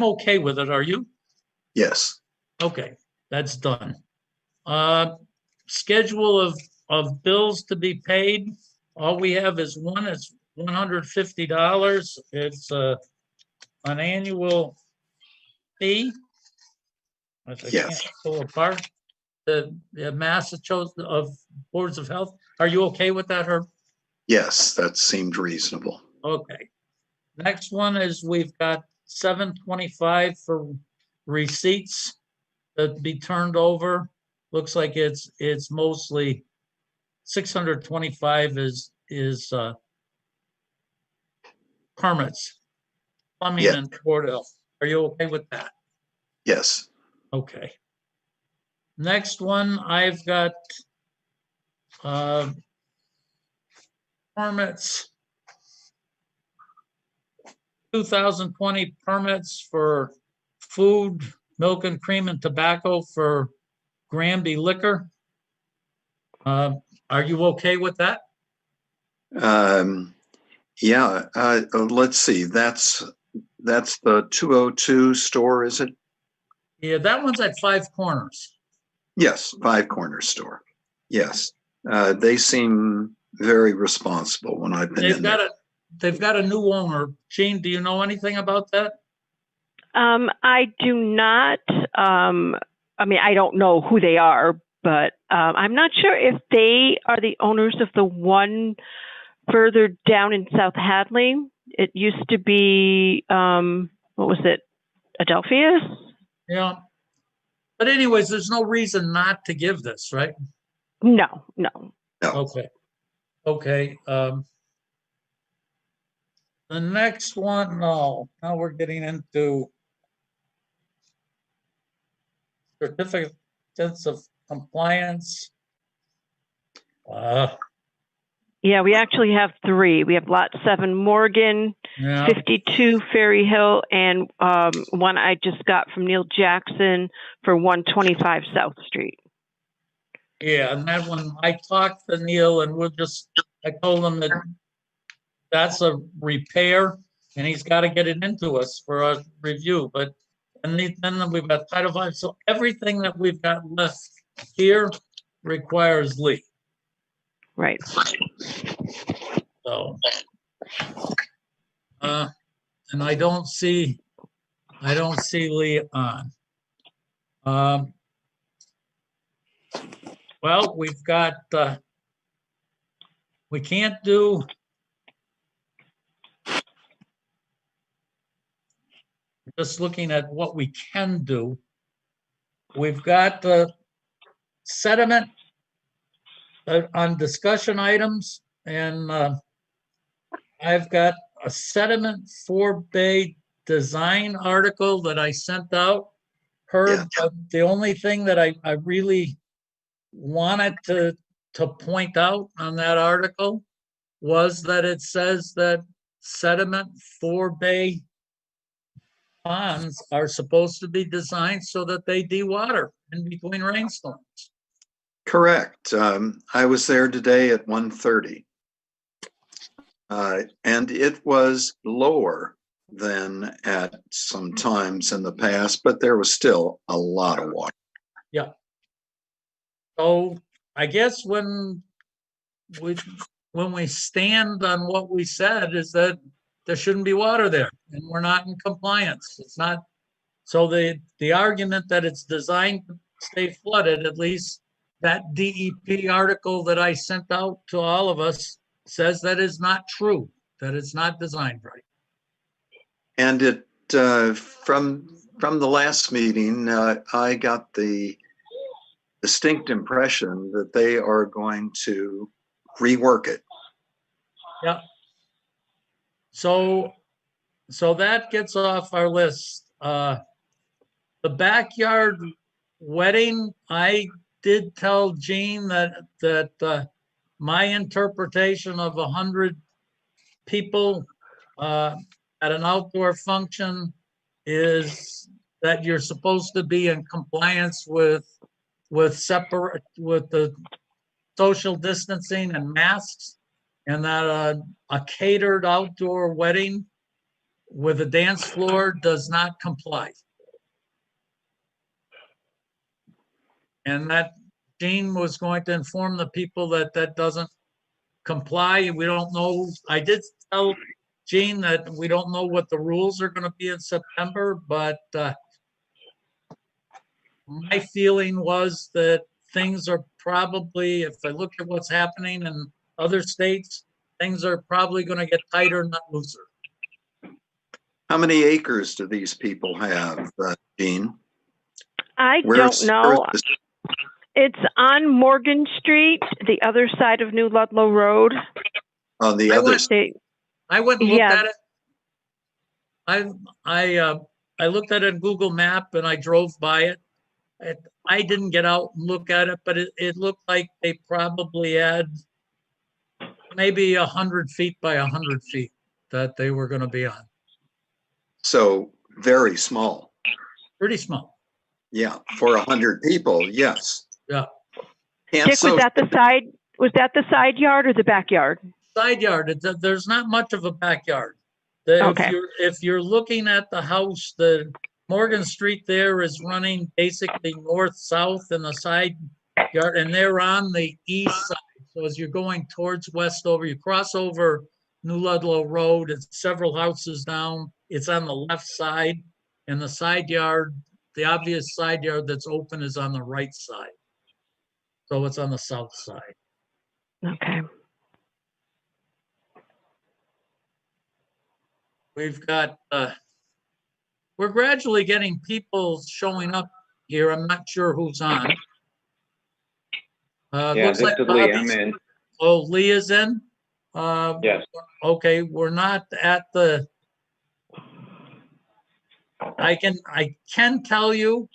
I'm okay with it. Are you? Yes. Okay, that's done. Schedule of bills to be paid. All we have is one. It's $150. It's an annual fee. I Yes. can't pull apart the Massachusetts of Boards of Health. Are you okay with that, Herb? Yes, that seemed reasonable. Okay. Next one is we've got $725 for receipts that be turned over. Looks like it's mostly 625 is permits, plumbing Yes. and board health. Are you okay with that? Yes. Okay. Next one, I've got permits, 2020 permits for food, milk and cream and tobacco for Granby Liquor. Are you okay with that? Yeah. Let's see. That's the 202 store, is it? Yeah, that one's at Five Corners. Yes, Five Corners store. Yes. They seem very responsible when I've been in there. They've got a new owner. Gene, do you know anything about that? I do not. I mean, I don't know who they are, but I'm not sure if they are the owners of the one further down in South Hadley. It used to be, what was it, Adelphia's? Yeah. But anyways, there's no reason not to give this, right? No. Okay. Okay. The next one, no. Now we're getting into certificates of compliance. Yeah, we actually have 3. We have Lot 7 Morgan, Yeah. 52 Ferry Hill, and one I just got from Neil Jackson for 125 South Street. Yeah, and that one, I talked to Neil and I told him that that's a repair and he's got to get it into us for a review. And then we've got Title V. So everything that we've got left here requires Lee. Right. So, and I don't see Lee on. Well, we've got, we can't do, just looking at what we can do. We've got the sediment on discussion items, and I've got a sediment 4-bay design article that I sent out. Herb, Yeah. the only thing that I really wanted to point out on that article was that it says that sediment 4-bay ponds are supposed to be designed so that they dewater in between rainstorms. Correct. I was there today at 1:30, and it was lower than at some times in the past, but there was still a lot of water. Yeah. So I guess when we stand on what we said is that there shouldn't be water there, and we're not in compliance. It's not. So the argument that it's designed to stay flooded, at least that DEP article that I sent out to all of us says that is not true, that it's not designed right. And it from the last meeting, I got the distinct impression that they are going to rework it. Yeah. So that gets off our list. The backyard wedding, I did tell Gene that my interpretation of 100 people at an outdoor function is that you're supposed to be in compliance with the social distancing and masks, and that a catered outdoor wedding with a dance floor does not comply. And that Gene was going to inform the people that that doesn't comply. We don't know. I did tell Gene that we don't know what the rules are going to be in September, but my feeling was that things are probably, if I look at what's happening in other states, things are probably going to get tighter, not looser. How many acres do these people have, Gene? I don't know. It's on Morgan Street, the other side of New Ludlow Road. On the other side. I went and looked at it. I looked at it in Google Map and I drove by it. I didn't get out and look at it, but it looked like they probably had maybe 100 feet by 100 feet that they were going to be on. So very small. Pretty small. Yeah, for 100 people, yes. Yeah. Dick, was that the side yard or the backyard? Side yard. There's not much of a backyard. Okay. If you're looking at the house, the Morgan Street there is running basically north-south in the side yard, and they're on the east side. So as you're going towards Westover, you cross over New Ludlow Road, it's several houses down. It's on the left side, and the side yard, the obvious side yard that's open is on the right side. So it's on the south side. Okay. We've got, we're gradually getting people showing up here. I'm not sure who's on. Yeah, Looks this like is Lee. I'm Bobby's. in. Oh, Lee is in? Yes. Okay, we're not at the, I can tell you,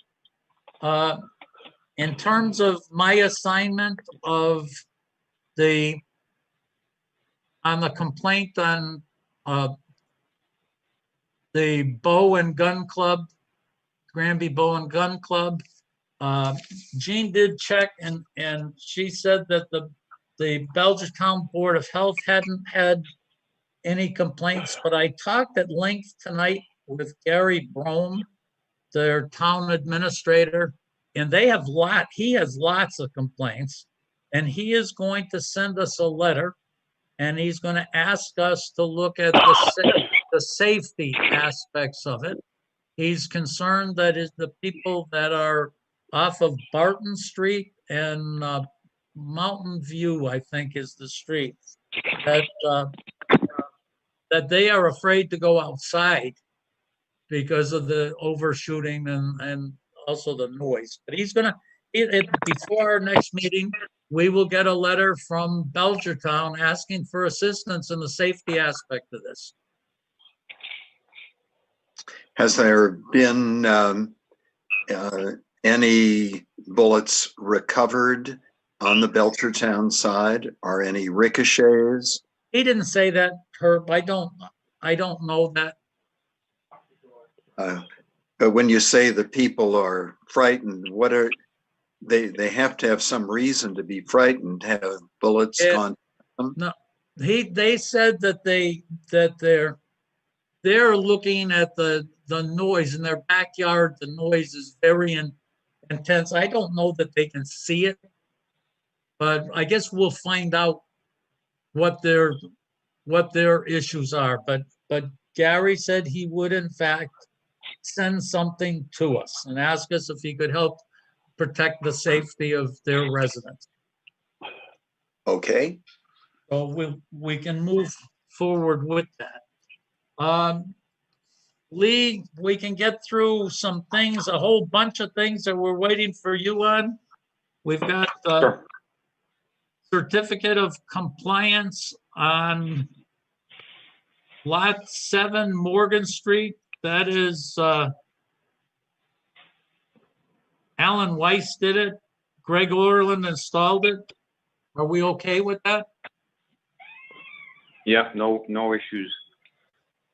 in terms of my assignment of on the complaint on the Bow and Gun Club, Granby Bow and Gun Club, Jean did check and she said that the Belchertown Board of Health hadn't had any complaints, but I talked at length tonight with Gary Brome, their town administrator, and he has lots of complaints, and he is going to send us a letter, and he's going to ask us to look at the safety aspects of it. He's concerned that the people that are off of Barton Street and Mountain View, I think is the street, that they are afraid to go outside because of the overshooting and also the noise. But he's gonna, before our next meeting, we will get a letter from Belchertown asking for assistance in the safety aspect of this. Has there been any bullets recovered on the Belchertown side? Are any ricochets? He didn't say that, Herb. I don't know that. But when you say the people are frightened, what are they have to have some reason to be frightened? Have bullets gone? No, they said that they're looking at the noise in their backyard. The noise is very intense. I don't know that they can see it, but I guess we'll find out what their issues are. But Gary said he would in fact send something to us and ask us if he could help protect the safety of their residents. Okay. So we can move forward with that. Lee, we can get through some things, a whole bunch of things that we're waiting for you on. We've got Sure. certificate of compliance on Lot 7 Morgan Street. That is Alan Weiss did it. Greg Orland installed it. Are we okay with that? Yeah, no issues.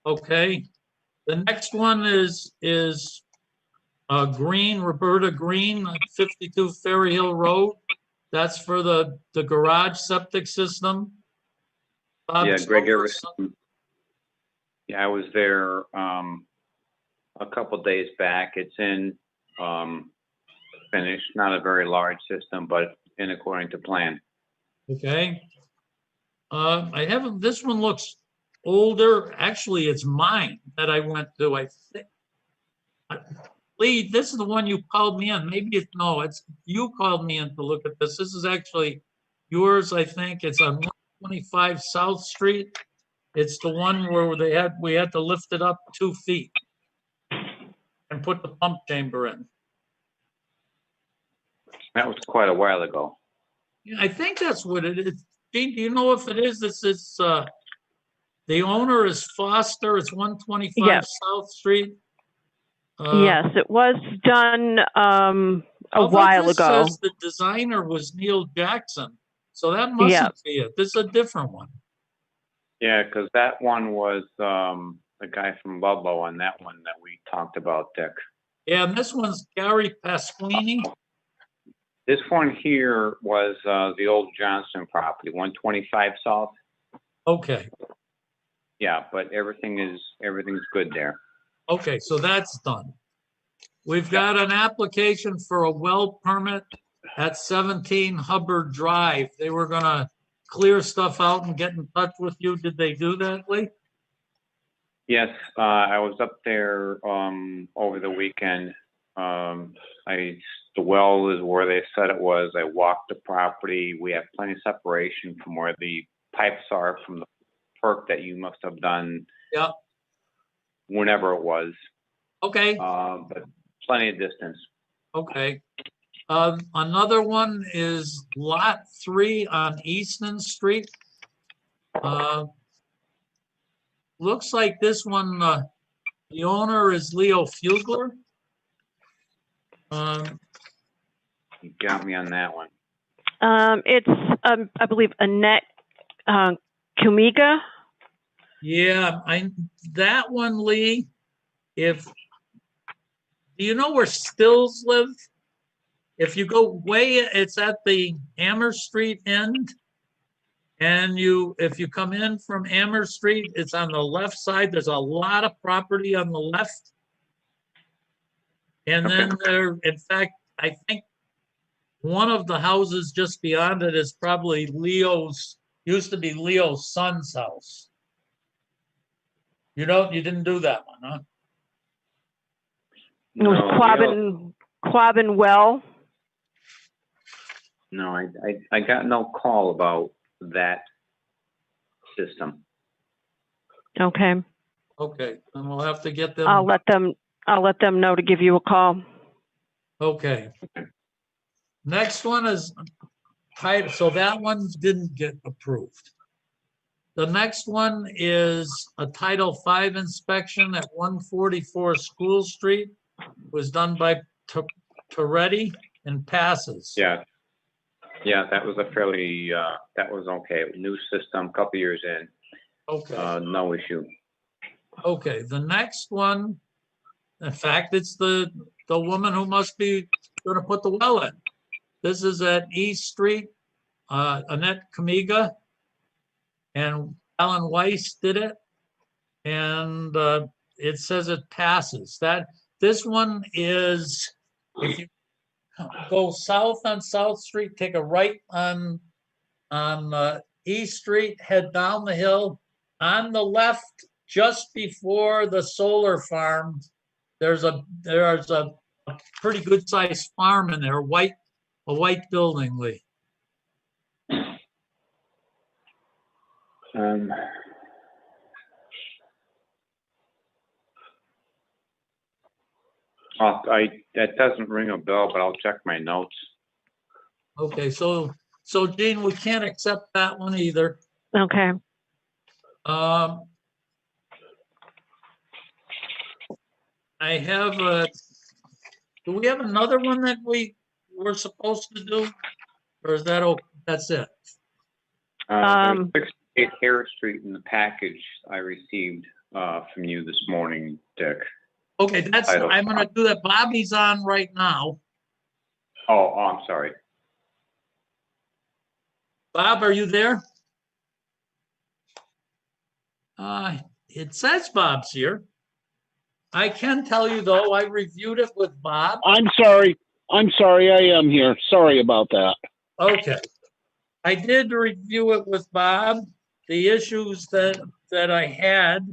Okay. The next one is Green, Roberta Green, 52 Ferry Hill Road. That's for the garage septic system. Yeah, Greg Harris. Yeah, I was there a couple days back. It's in finished, not a very large system, but in according to plan. Okay. I haven't, this one looks older. Actually, it's mine that I went to, I think. Lee, this is the one you called me in. Maybe it's, no, it's, you called me in to look at this. This is actually yours, I think. It's on 125 South Street. It's the one where we had to lift it up 2 feet and put the pump chamber in. That was quite a while ago. Yeah, I think that's what it is. Gene, do you know if it is? This is, the owner is Foster. It's 125 Yes. South Street. Yes, it was done a while This ago. says the designer was Neil Jackson. So that Yeah. mustn't be it. This is a different one. Yeah, because that one was the guy from Ludlow on that one that we talked about, Dick. Yeah, and this one's Gary Pasquini. This one here was the old Johnson property, 125 South. Okay, Yeah, but everything's good there. okay, so that's done. We've got an application for a well permit at 17 Hubbard Drive. They were gonna clear stuff out and get in touch with you. Did they do that, Lee? Yes, I was up there over the weekend. The well is where they said it was. I walked the property. We have plenty of separation from where the pipes are from the perk that you must have done. Yeah. Whenever it was. Okay, But plenty of distance. okay. Another one is Lot 3 on Eastman Street. Looks like this one, the owner is Leo Fugler. You got me on that one. It's, I believe, Annette Kumiga. Yeah, that one, Lee, do you know where Stills live? If you go it's at the Amherst Street end. And if you come in from Amherst Street, it's on the left side. There's a lot of property on the left. And then in fact, I think one of the houses just beyond it is probably used to be Leo's son's house. You didn't do that one, huh? It was Quabbin Well. No, I got no call about that system. Okay. Okay, then we'll have to get them. I'll let them know to give you a call. Okay. Next one is title. So that one didn't get approved. The next one is a Title V inspection at 144 School Street. Was done by Toretti and passes. Yeah. Yeah, that was that was okay. New system, couple years in. Okay. No issue. Okay, the next one, in fact, it's the woman who must be going to put the well in. This is at East Street, Annette Kamiga and Alan Weiss did it. And it says it passes. This one is, if you go south on South Street, take a right on East Street, head down the hill. On the left, just before the solar farm, there's a pretty good sized farm in there, a white building, Lee. That doesn't ring a bell, but I'll check my notes. Okay, so Gene, we can't accept that one either. Okay. I have do we have another one that we were supposed to do? Or is that that's it? 68 Harris Street in the package I received from you this morning, Dick. Okay, I'm gonna do that. Bobby's on right now. Oh, I'm sorry. Bob, are you there? It says Bob's here. I can tell you though, I reviewed it with Bob. I'm sorry. I am here. Sorry about that. Okay. I did review it with Bob. The issues that I had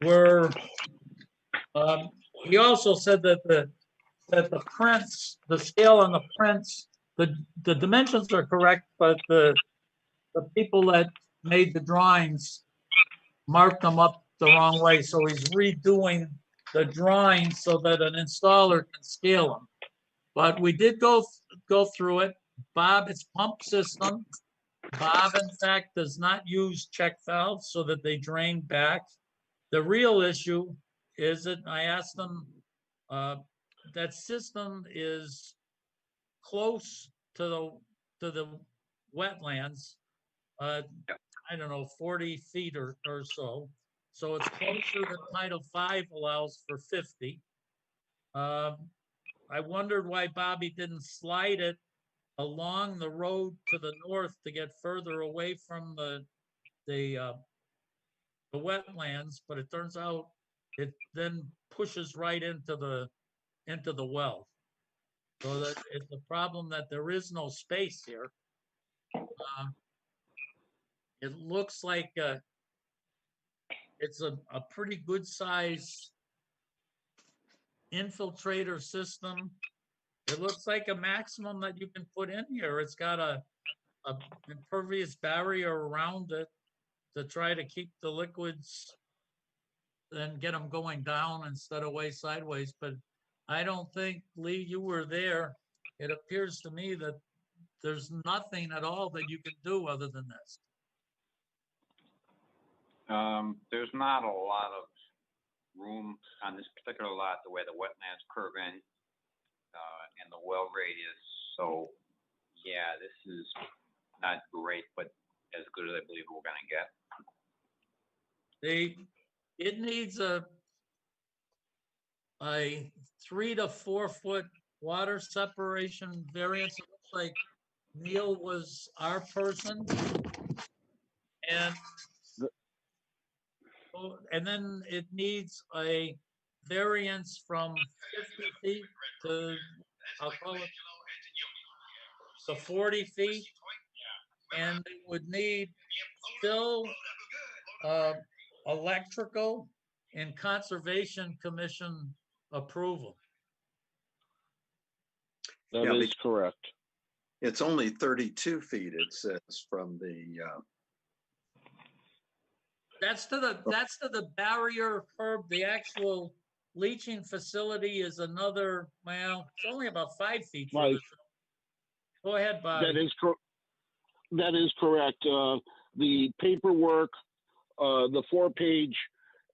were, he also said that the prints, the scale on the prints, the dimensions are correct, but the people that made the drawings marked them up the wrong way. So he's redoing the drawings so that an installer can scale them. But we did go through it. Bob, it's pump system. Bob, in fact, does not use check valves so that they drain back. The real issue is that I asked them, that system is close to the wetlands. I don't know, 40 feet or so. So it's closer than Title V allows for 50. I wondered why Bobby didn't slide it along the road to the north to get further away from the wetlands, but it turns out it then pushes right into the well. So that it's a problem that there is no space here. It looks like it's a pretty good size infiltrator system. It looks like a maximum that you can put in here. It's got a impervious barrier around it to try to keep the liquids and get them going down instead of way sideways. But I don't think, Lee, you were there. It appears to me that there's nothing at all that you can do other than this. There's not a lot of room on this particular lot, the way the wetlands curve in, and the well radius. So, yeah, this is not great, but as good as I believe we're gonna get. It needs a 3 to 4 foot water separation variance. It looks like Neil was our person. And then it needs a variance from 50 feet to, I'll call it, to 40 feet. And it would need still electrical and Conservation Commission approval. That is correct. It's only 32 feet, it says, from the. That's to the barrier curb. The actual leaching facility is another, well, it's only about 5 feet. Mike, go ahead, Bob. That is correct. The paperwork, the 4-page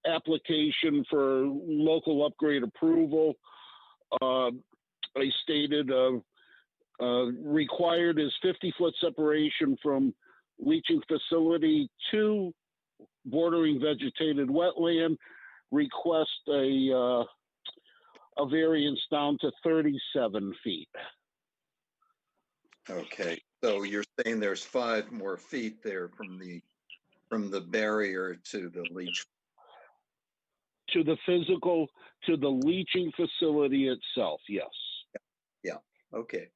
application for local upgrade approval, I stated required is 50-foot separation from leaching facility to bordering vegetated wetland. Request a variance down to 37 feet. Okay, so you're saying there's 5 more feet there from the barrier to the leach. To the leaching facility itself, yes. Yeah, okay.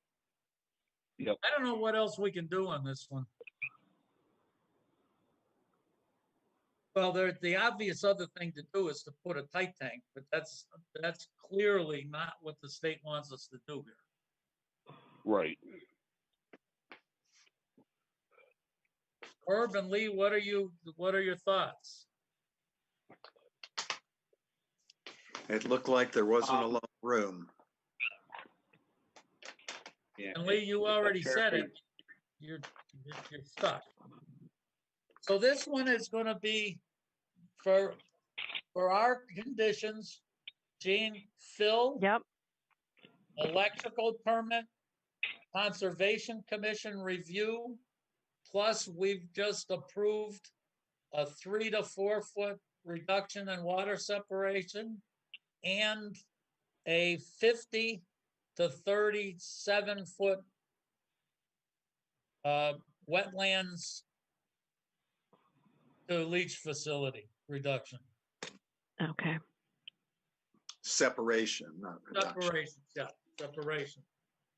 Yep. I don't know what else we can do on this one. Well, the obvious other thing to do is to put a tight tank, but that's clearly not what the state wants us to do here. Right. Herb and Lee, what are your thoughts? It looked like there wasn't a lot of room. Yeah. And Lee, you already said it. You're stuck. So this one is going to be for our conditions. Gene, fill. Yep. Electrical permit, Conservation Commission review, plus we've just approved a 3 to 4 foot reduction in water separation and a 50 to 37 foot wetlands to leach facility. reduction. Okay. Separation, not reduction. Separation, yeah, separation.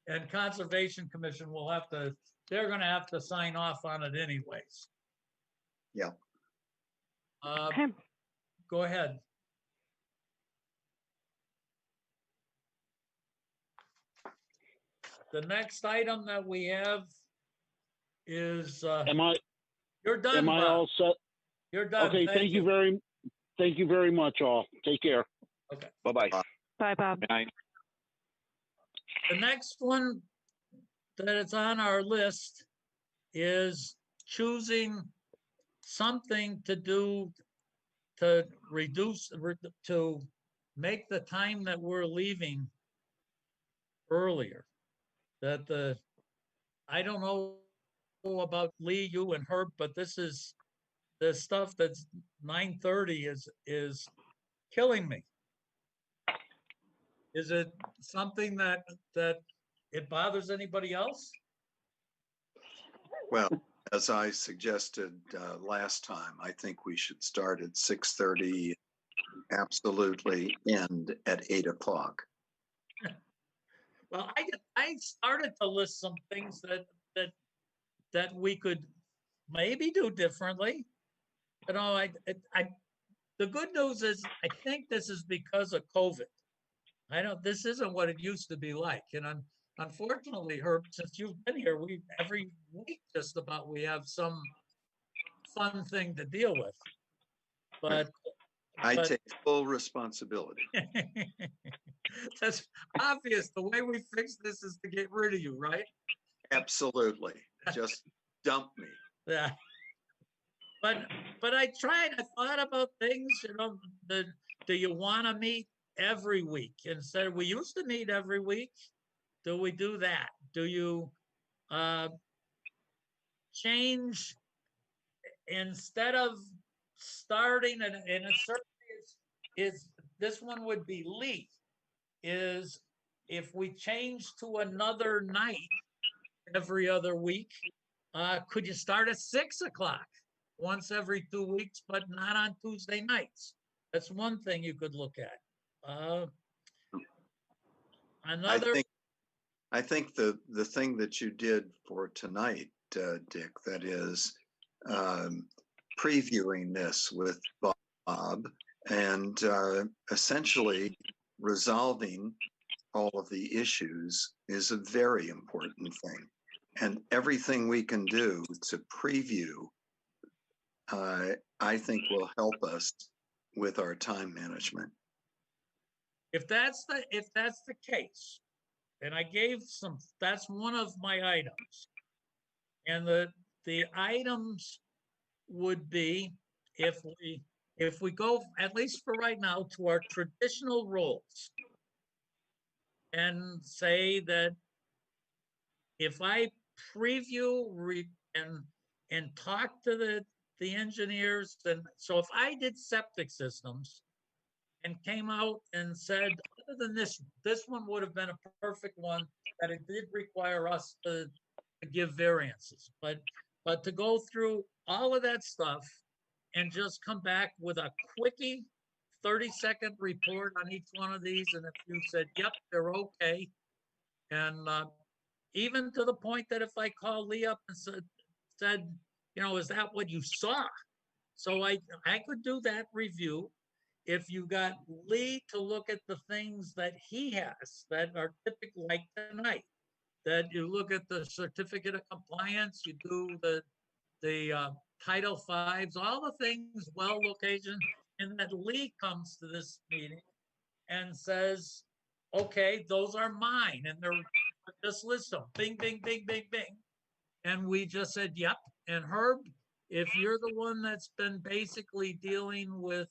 And Conservation Commission will have to, they're gonna have to sign off on it anyways. Yeah. Okay. Go ahead. The next item that we have is, Am I you're done, am I Bob. all set? You're done. Okay, thank you very much, all. Take care. Okay. Bye-bye. Bye, Bob. Good night. The next one that is on our list is choosing something to do to reduce, to make the time that we're leaving earlier. That I don't know about Lee, you and Herb, but this is the stuff that's 9:30 is killing me. Is it something that it bothers anybody else? Well, as I suggested last time, I think we should start at 6:30, absolutely end at 8 o'clock. Well, I started to list some things that we could maybe do differently. You know, the good news is I think this is because of COVID. This isn't what it used to be like. And unfortunately, Herb, since you've been here, every week just about we have some fun thing to deal with. But I take full responsibility. That's obvious. The way we fix this is to get rid of you, right? Absolutely. Just dump me. Yeah. But I thought about things, you know, do you want to meet every week? Instead, we used to meet every week. Do we do that? Do you change instead of starting and it certainly is this one would be Lee, is if we change to another night every other week, could you start at 6 o'clock once every 2 weeks, but not on Tuesday nights? That's one thing you could look at. I think the thing that you did for tonight, Dick, that is previewing this with Bob and essentially resolving all of the issues is a very important thing. And everything we can do to preview, I think will help us with our time management. If that's the case, and I gave that's one of my items. And the items would be if we go, at least for right now, to our traditional roles and say that if I preview and talk to the engineers, and so if I did septic systems and came out and said, other than this one would have been a perfect one, that it did require us to give variances, but to go through all of that stuff and just come back with a quickie 30-second report on each one of these, and if you said, yep, they're okay, and even to the point that if I call Lee up and said, you know, is that what you saw? So I could do that review. If you got Lee to look at the things that he has that are typical, like tonight, that you look at the certificate of compliance, you do the Title Fives, all the things, well location, and that Lee comes to this meeting and says, okay, those are mine, and they're just list them, bing, bing, bing, bing, bing. And we just said, yep. And Herb, if you're the one that's been basically dealing with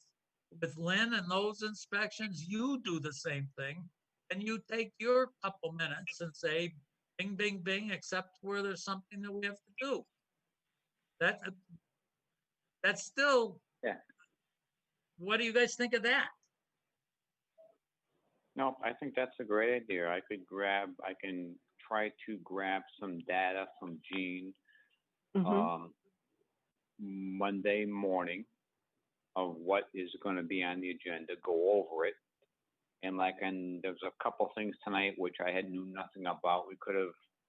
Lynn and those inspections, you do the same thing. And you take your couple minutes and say, bing, bing, bing, except where there's something that we have to do. That's still, Yeah. What do you guys think of that? No, I think that's a great idea. I can try to grab some data from Gene Monday morning of what is going to be on the agenda, go over it. And there's a couple things tonight which I knew nothing about.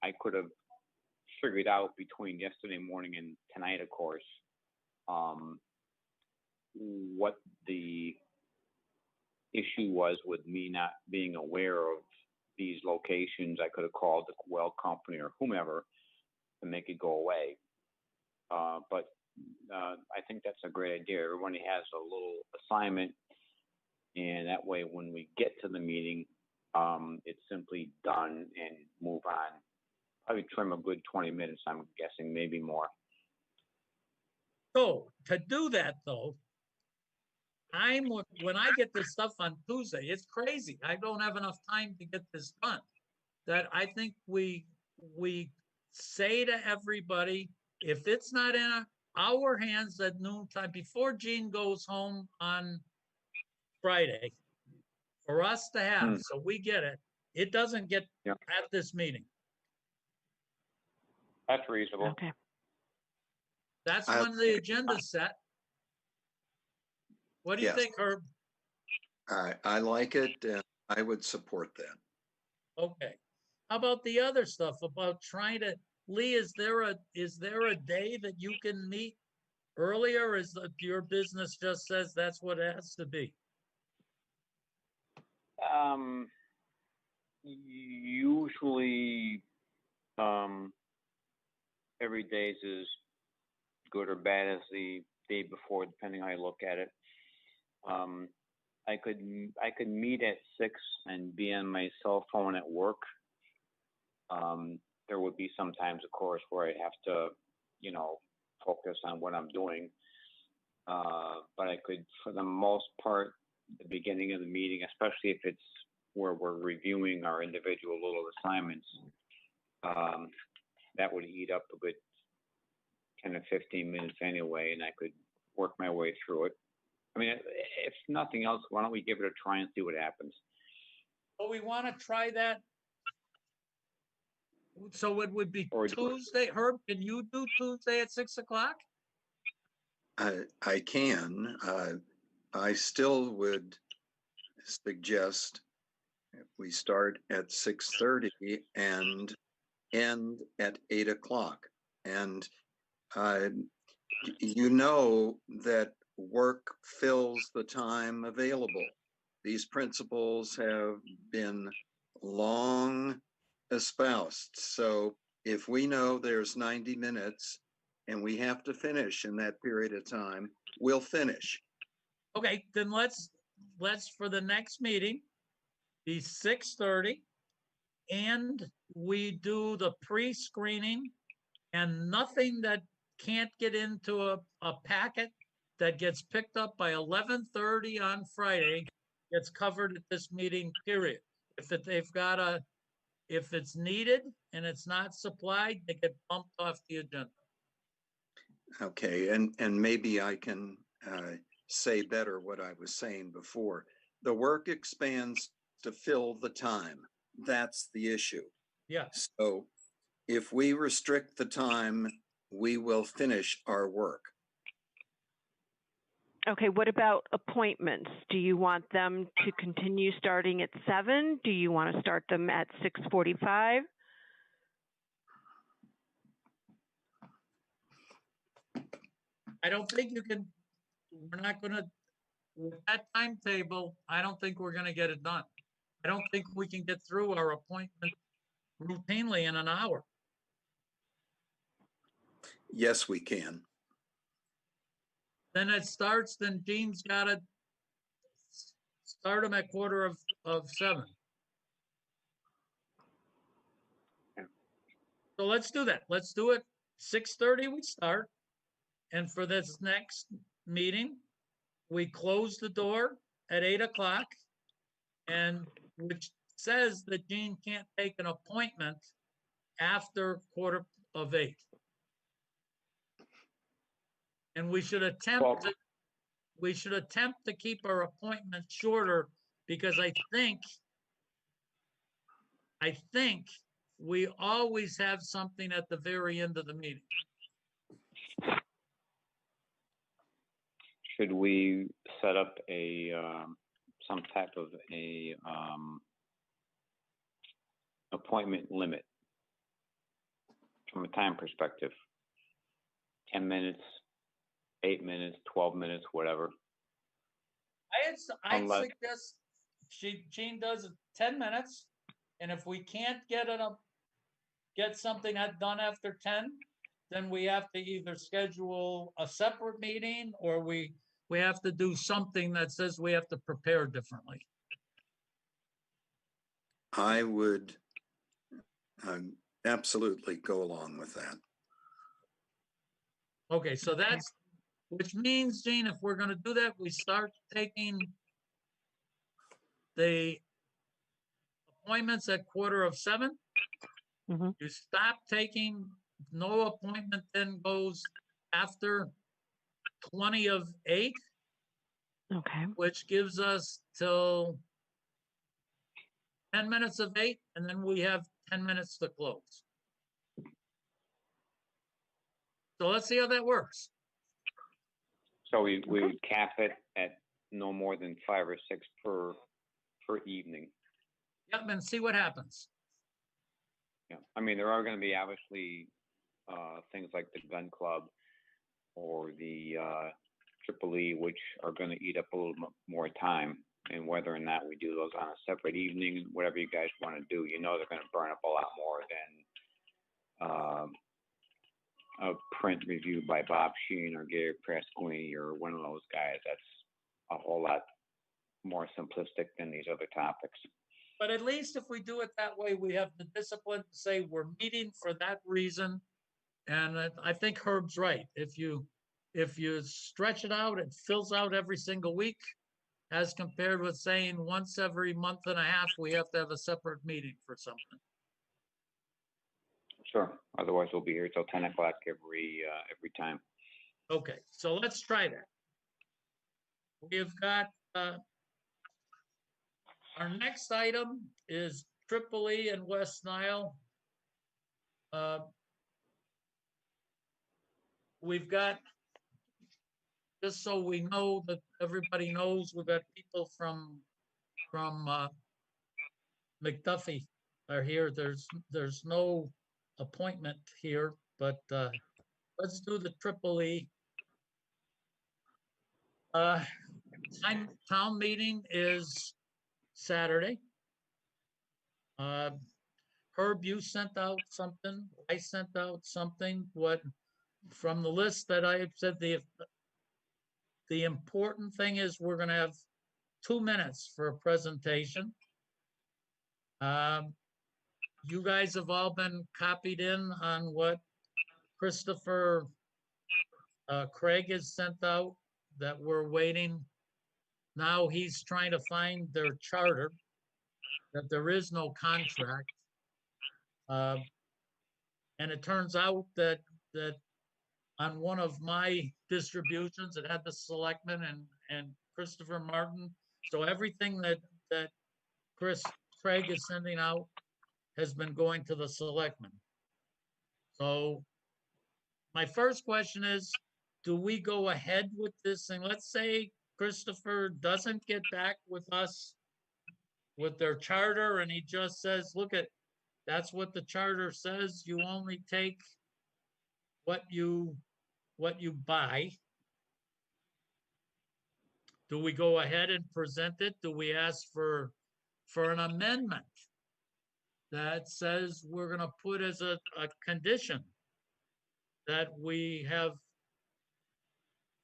I could have figured out between yesterday morning and tonight, of course, what the issue was with me not being aware of these locations. I could have called the well company or whomever to make it go away. But I think that's a great idea. Everybody has a little assignment, and that way when we get to the meeting, it's simply done and move on. Probably trim a good 20 minutes, I'm guessing, maybe more. So to do that though, when I get this stuff on Tuesday, it's crazy. I don't have enough time to get this done. That I think we say to everybody, if it's not in our hands at noontime, before Gene goes home on Friday, for us to have, so we get it, it doesn't get at this meeting. That's reasonable. Okay. That's when the agenda's set. What do you think, Herb? I like it, and I would support that. Okay. How about the other stuff about trying to, Lee, is there a day that you can meet earlier? Is your business just says that's what it has to be? Usually, every day is as good or bad as the day before, depending how I look at it. I could meet at 6 and be on my cell phone at work. There would be some times, of course, where I'd have to, focus on what I'm doing. But I could, for the most part, the beginning of the meeting, especially if it's where we're reviewing our individual little assignments, that would eat up a good 10 or 15 minutes anyway, and I could work my way through it. I mean, if nothing else, why don't we give it a try and see what happens? Well, we want to try that. So it would be Tuesday. Herb, can you do Tuesday at 6 o'clock? I can. I still would suggest if we start at 6:30 and end at 8 o'clock. And that work fills the time available. These principles have been long espoused. So if we know there's 90 minutes and we have to finish in that period of time, we'll finish. Okay, then let's for the next meeting be 6:30, and we do the pre-screening, and nothing that can't get into a packet that gets picked up by 11:30 on Friday gets covered at this meeting, period. If it's needed and it's not supplied, they get bumped off the agenda. Okay, and maybe I can say better what I was saying before. The work expands to fill the time. That's the issue. Yeah. So if we restrict the time, we will finish our work. Okay, what about appointments? Do you want them to continue starting at 7? Do you want to start them at 6:45? I don't think you can, we're not going to, with that timetable, I don't think we're going to get it done. I don't think we can get through our appointment routinely in an hour. Yes, we can. Then it starts, then Gene's got to start them at 6:45. So let's do that. Let's do it 6:30 we start. And for this next meeting, we close the door at 8 o'clock, and which says that Gene can't take an appointment after 7:45. And we should attempt to keep our appointment shorter, because I think we always have something at the very end of the meeting. should we set up a, some type of a, appointment limit from a time perspective? 10 minutes, 8 minutes, 12 minutes, whatever. I'd suggest Jean does 10 minutes, and if we can't get something done after 10, then we have to either schedule a separate meeting, or we have to do something that says we have to prepare differently. I would absolutely go along with that. Okay, so which means, Jean, if we're going to do that, we start taking the appointments at 6:45. Mm-hmm. You stop taking, no appointment then goes after 8:20, Okay. which gives us till 10 minutes of 8, and then we have 10 minutes to close. So let's see how that works. So we would cap it at no more than 5 or 6 per evening. Yep, and see what happens. Yeah, I mean, there are going to be obviously things like the gun club or the Triple E, which are going to eat up a little more time. And whether or not we do those on a separate evening, whatever you guys want to do, you know, they're going to burn up a lot more than a print review by Bob Sheen or Gary Pasquini or one of those guys. That's a whole lot more simplistic than these other topics. But at least if we do it that way, we have the discipline to say we're meeting for that reason. And I think Herb's right. If you stretch it out, it fills out every single week, as compared with saying once every month and a half, we have to have a separate meeting for something. Sure. Otherwise, we'll be here till 10 o'clock every time. Okay, so let's try that. We've got our next item is Triple E and West Nile. We've got, just so we know that everybody knows, we've got people from McDuffie are here. There's no appointment here, but let's do the Triple E. Town meeting is Saturday. Herb, you sent out something. I sent out something. What from the list that I have said, the important thing is we're going to have 2 minutes for a presentation. You guys have all been copied in on what Christopher Craig has sent out, that we're waiting. Now he's trying to find their charter, that there is no contract. And it turns out that on one of my distributions, it had the selectmen and Christopher Martin. So everything that Craig is sending out has been going to the selectmen. So my first question is, do we go ahead with this thing? Let's say Christopher doesn't get back with us with their charter, and he just says, look, that's what the charter says. You only take what you buy. Do we go ahead and present it? Do we ask for an amendment that says we're going to put as a condition that we have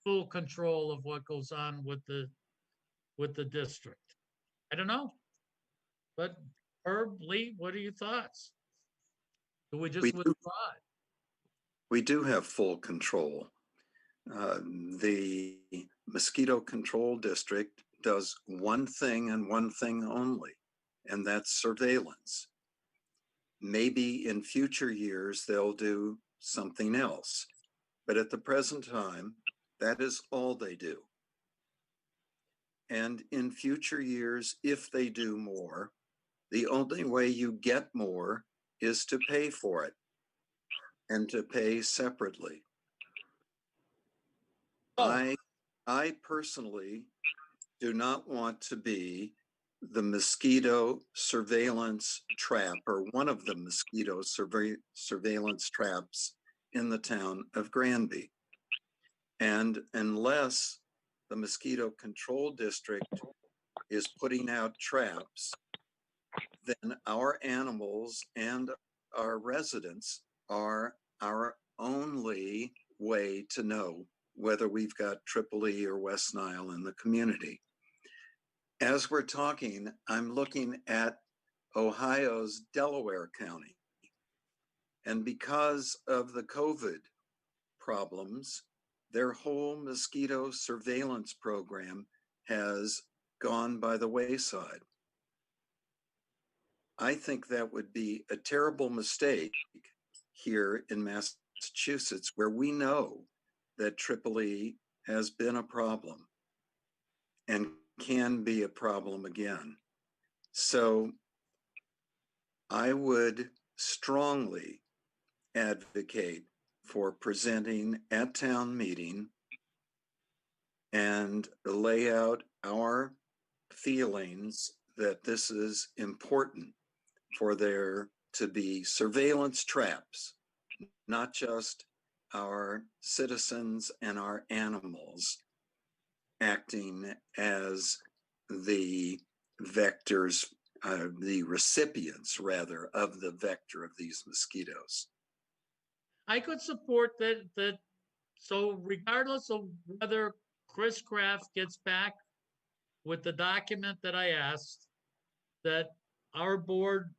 full control of what goes on with the district? I don't know. But Herb, Lee, what are your thoughts? Do we just withdraw it? We do have full control. The mosquito control district does one thing and one thing only, and that's surveillance. Maybe in future years, they'll do something else. But at the present time, that is all they do. And in future years, if they do more, the only way you get more is to pay for it, and to pay separately. Oh. I personally do not want to be the mosquito surveillance trap, or one of the mosquito surveillance traps in the town of Granby. And unless the mosquito control district is putting out traps, then our animals and our residents are our only way to know whether we've got Triple E or West Nile in the community. As we're talking, I'm looking at Ohio's Delaware County. And because of the COVID problems, their whole mosquito surveillance program has gone by the wayside. I think that would be a terrible mistake here in Massachusetts, where we know that Triple E has been a problem and can be a problem again. So I would strongly advocate for presenting at town meeting and lay out our feelings that this is important for there to be surveillance traps, not just our citizens and our animals acting as the vectors, the recipients rather of the vector of these mosquitoes. I could support that. So regardless of whether Chris Kraft gets back with the document that I asked, that our board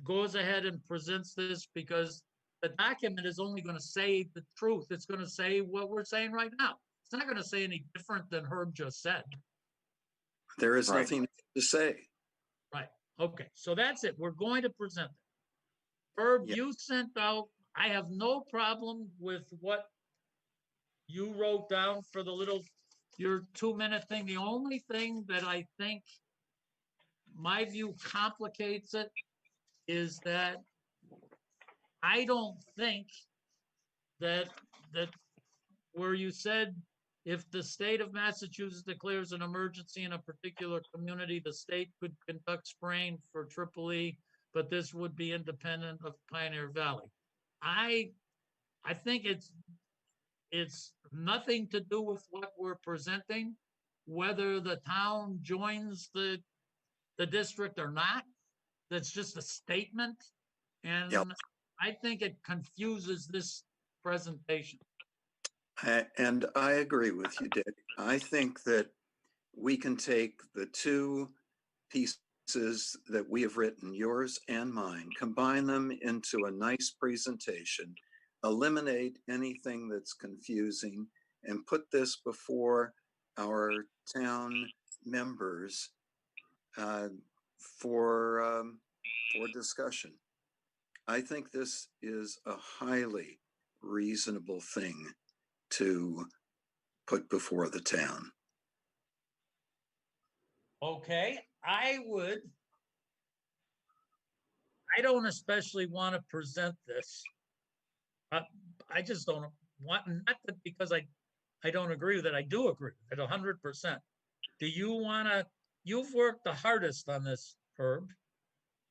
goes ahead and presents this, because the document is only going to say the truth. It's going to say what we're saying right now. It's not going to say any different than Herb just said. There is nothing to say. Right. Okay. So that's it. We're going to present it. Herb, you sent out, I have no problem with what you wrote down for your 2-minute thing. The only thing that I think, my view, complicates it is that I don't think that where you said, if the state of Massachusetts declares an emergency in a particular community, the state could conduct spraying for Triple E, but this would be independent of Pioneer Valley. I think it's nothing to do with what we're presenting, whether the town joins the district or not. That's just a statement. And I think it confuses this presentation. And I agree with you, Dick. I think that we can take the two pieces that we have written, yours and mine, combine them into a nice presentation, eliminate anything that's confusing, and put this before our town members for discussion. I think this is a highly reasonable thing to put before the town. Okay, I don't especially want to present this. I just don't want, not that because I don't agree with it. I do agree with it 100%. Do you want to, you've worked the hardest on this, Herb.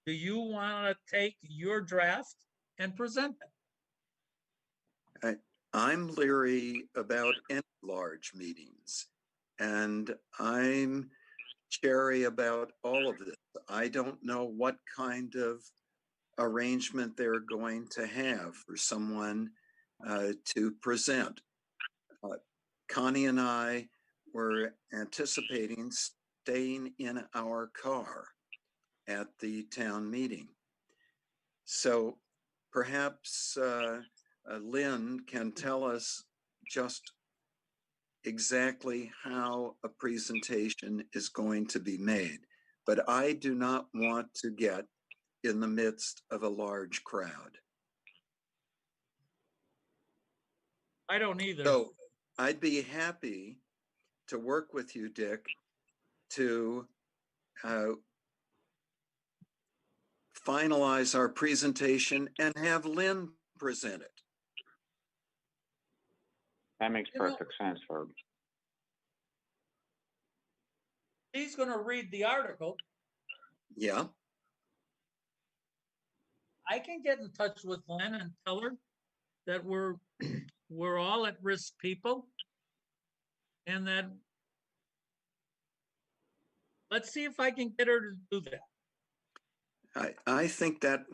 Do you want to take your draft and present it? I'm leery about any large meetings, and I'm chary about all of this. I don't know what kind of arrangement they're going to have for someone to present. Connie and I were anticipating staying in our car at the town meeting. So perhaps Lynn can tell us just exactly how a presentation is going to be made. But I do not want to get in the midst of a large crowd. I don't either. So I'd be happy to work with you, Dick, to finalize our presentation and have Lynn present it. That makes perfect sense, Herb. she's going to read the article. Yeah, I can get in touch with Lynn and tell her that we're all at risk people, and that let's see if I can get her to do that. I think that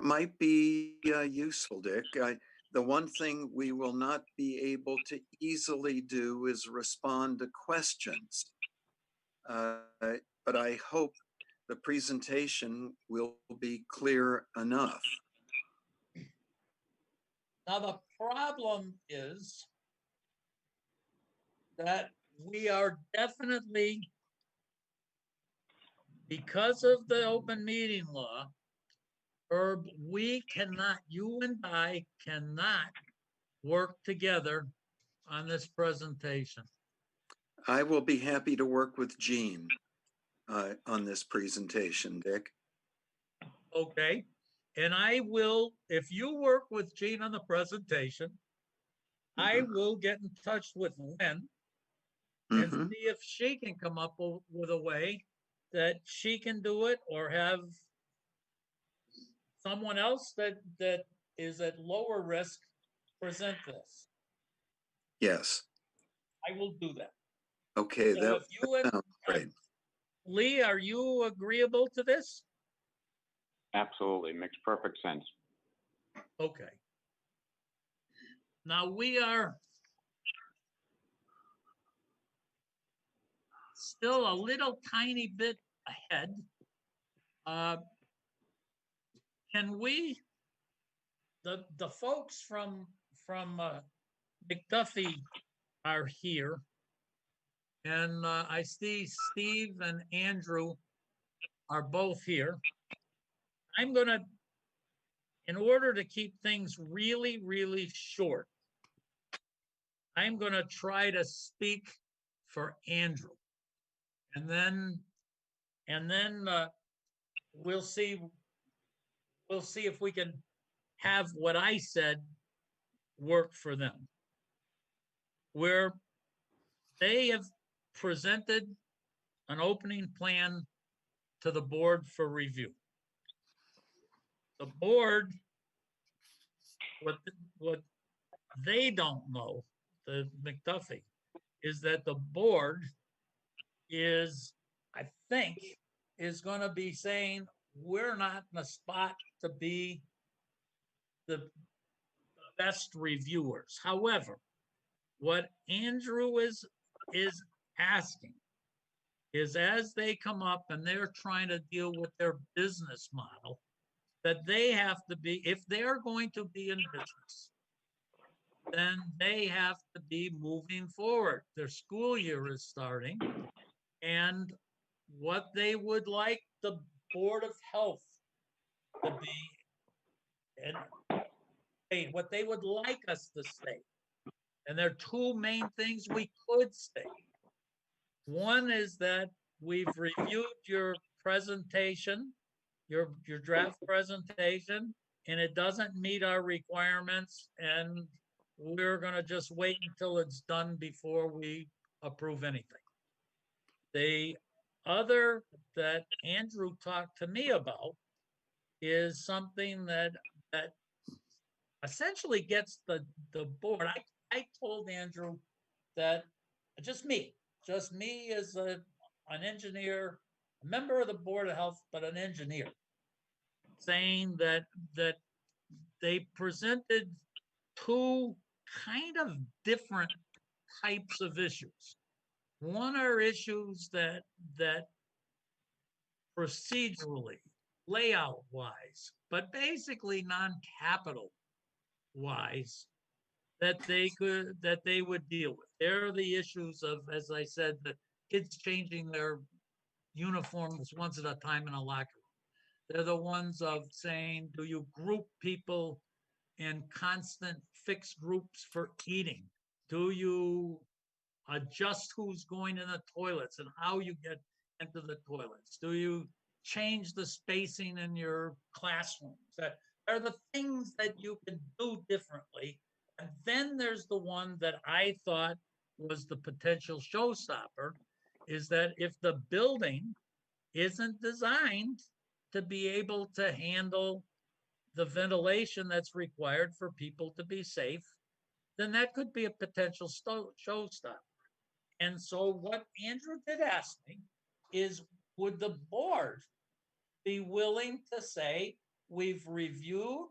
might be useful, Dick. The one thing we will not be able to easily do is respond to questions. But I hope the presentation will be clear enough. Now, the problem is that we are definitely, because of the open meeting law, Herb, we cannot, you and I cannot work together on this presentation. I will be happy to work with Jean on this presentation, Dick. Okay. And I will, if you work with Jean on the presentation, I will get in touch with Lynn and see if she can come up with a way that she can do it, or have someone else that is at lower risk present this. Yes. I will do that. Okay, So that if you and sounds great. Lee, are you agreeable to this? Absolutely, makes perfect sense. Okay. Now we are still a little tiny bit ahead. Can we, the folks from McDuffie are here, and I see Steve and Andrew are both here. I'm gonna, in order to keep things really, really short, I'm gonna try to speak for Andrew, and then we'll see if we can have what I said work for them. Where they have presented an opening plan to the board for review. The board, what they don't know, the McDuffie, is that the board is, I think, is going to be saying we're not in a spot to be the best reviewers. However, what Andrew is asking is, as they come up and they're trying to deal with their business model, that they have to be, if they're going to be in business, then they have to be moving forward. Their school year is starting, and what they would like the Board of Health to be, and what they would like us to state. And there are two main things we could state. One is that we've reviewed your presentation, your draft presentation, and it doesn't meet our requirements, and we're going to just wait until it's done before we approve anything. The other that Andrew talked to me about is something that essentially gets the board. I told Andrew that just me as an engineer, a member of the Board of Health, but an engineer, saying that they presented two kind of different types of issues. One are issues that procedurally, layout wise, but basically non-capital wise, that they would deal with. They're the issues of, as I said, the kids changing their uniforms once at a time in a locker room. They're the ones of saying, do you group people in constant fixed groups for eating? Do you adjust who's going in the toilets and how you get into the toilets? Do you change the spacing in your classrooms? That are the things that you can do differently. And then there's the one that I thought was the potential showstopper, is that if the building isn't designed to be able to handle the ventilation that's required for people to be safe, then that could be a potential showstopper. And so what Andrew did ask me is, would the board be willing to say, we've reviewed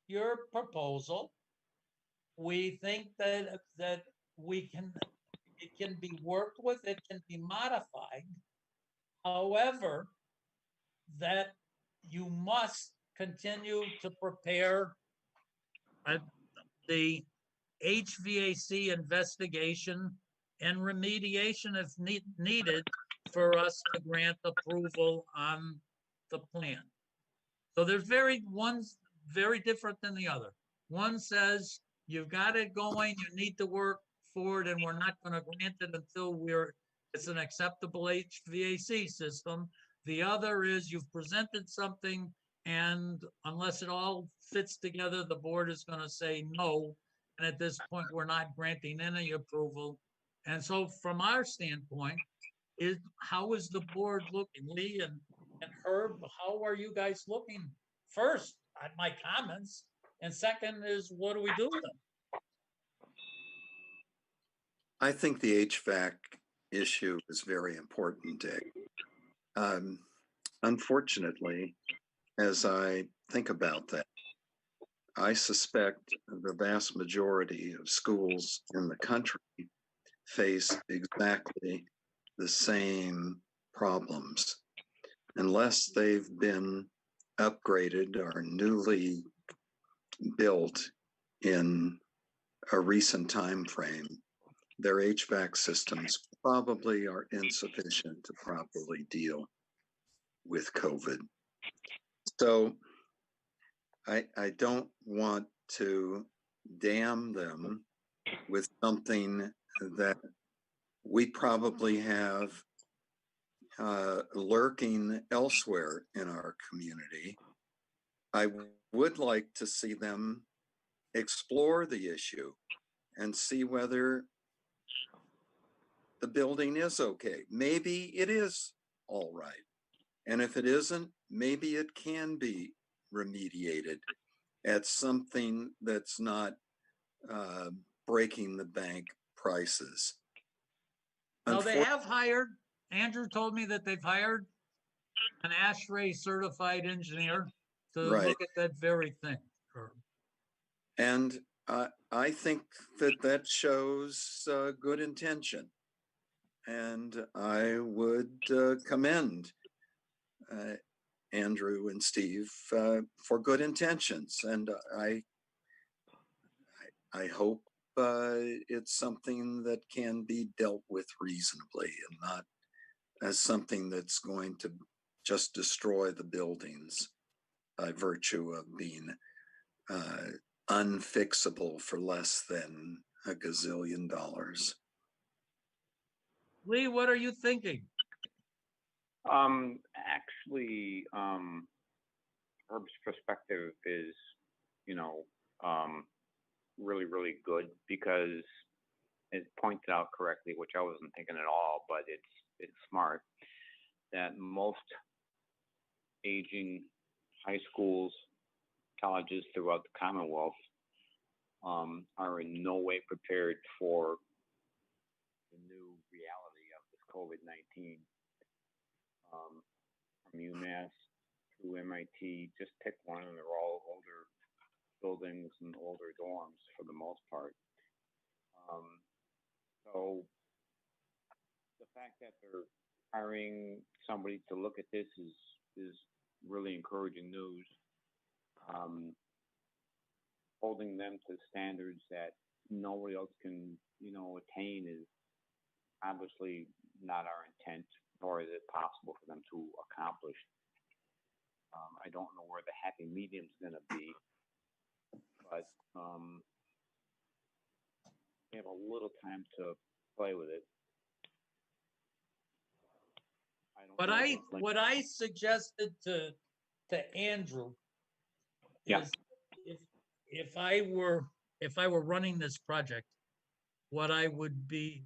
your proposal. We think that it can be worked with, it can be modified. However, that you must continue to prepare the HVAC investigation and remediation if needed for us to grant approval on the plan. So one's very different than the other. One says, you've got it going, you need to work for it, and we're not going to grant it until it's an acceptable HVAC system. The other is, you've presented something, and unless it all fits together, the board is going to say no. And at this point, we're not granting any approval. And so from our standpoint, how is the board looking? Lee and Herb, how are you guys looking? First, on my comments, and second is, what do we do with them? I think the HVAC issue is very important, Dick. Unfortunately, as I think about that, I suspect the vast majority of schools in the country face exactly the same problems. Unless they've been upgraded or newly built in a recent time frame, their HVAC systems probably are insufficient to properly deal with COVID. So I don't want to damn them with something that we probably have lurking elsewhere in our community. I would like to see them explore the issue and see whether the building is okay. Maybe it is all right. And if it isn't, maybe it can be remediated at something that's not breaking the bank prices. Now, they have hired, Andrew told me that they've hired an ASHRAE certified engineer to look at that very thing. And I think that shows good intention. And I would commend Andrew and Steve for good intentions. And I hope it's something that can be dealt with reasonably and not as something that's going to just destroy the buildings by virtue of being unfixable for less than $1 gazillion. Lee, what are you thinking? Actually, Herb's perspective is, really, really good, because it's pointed out correctly, which I wasn't thinking at all, but it's smart, that most aging high schools, colleges throughout the Commonwealth are in no way prepared for the new reality of this COVID-19. From UMass to MIT, just pick one, and they're all older buildings and older dorms for the most part. So the fact that they're hiring somebody to look at this is really encouraging news. Holding them to standards that nobody else can, attain is obviously not our intent, nor is it possible for them to accomplish. I don't know where the happy medium is going to be, but we have a little time to play with it. What I suggested to Andrew is, if I were running this project, what I would be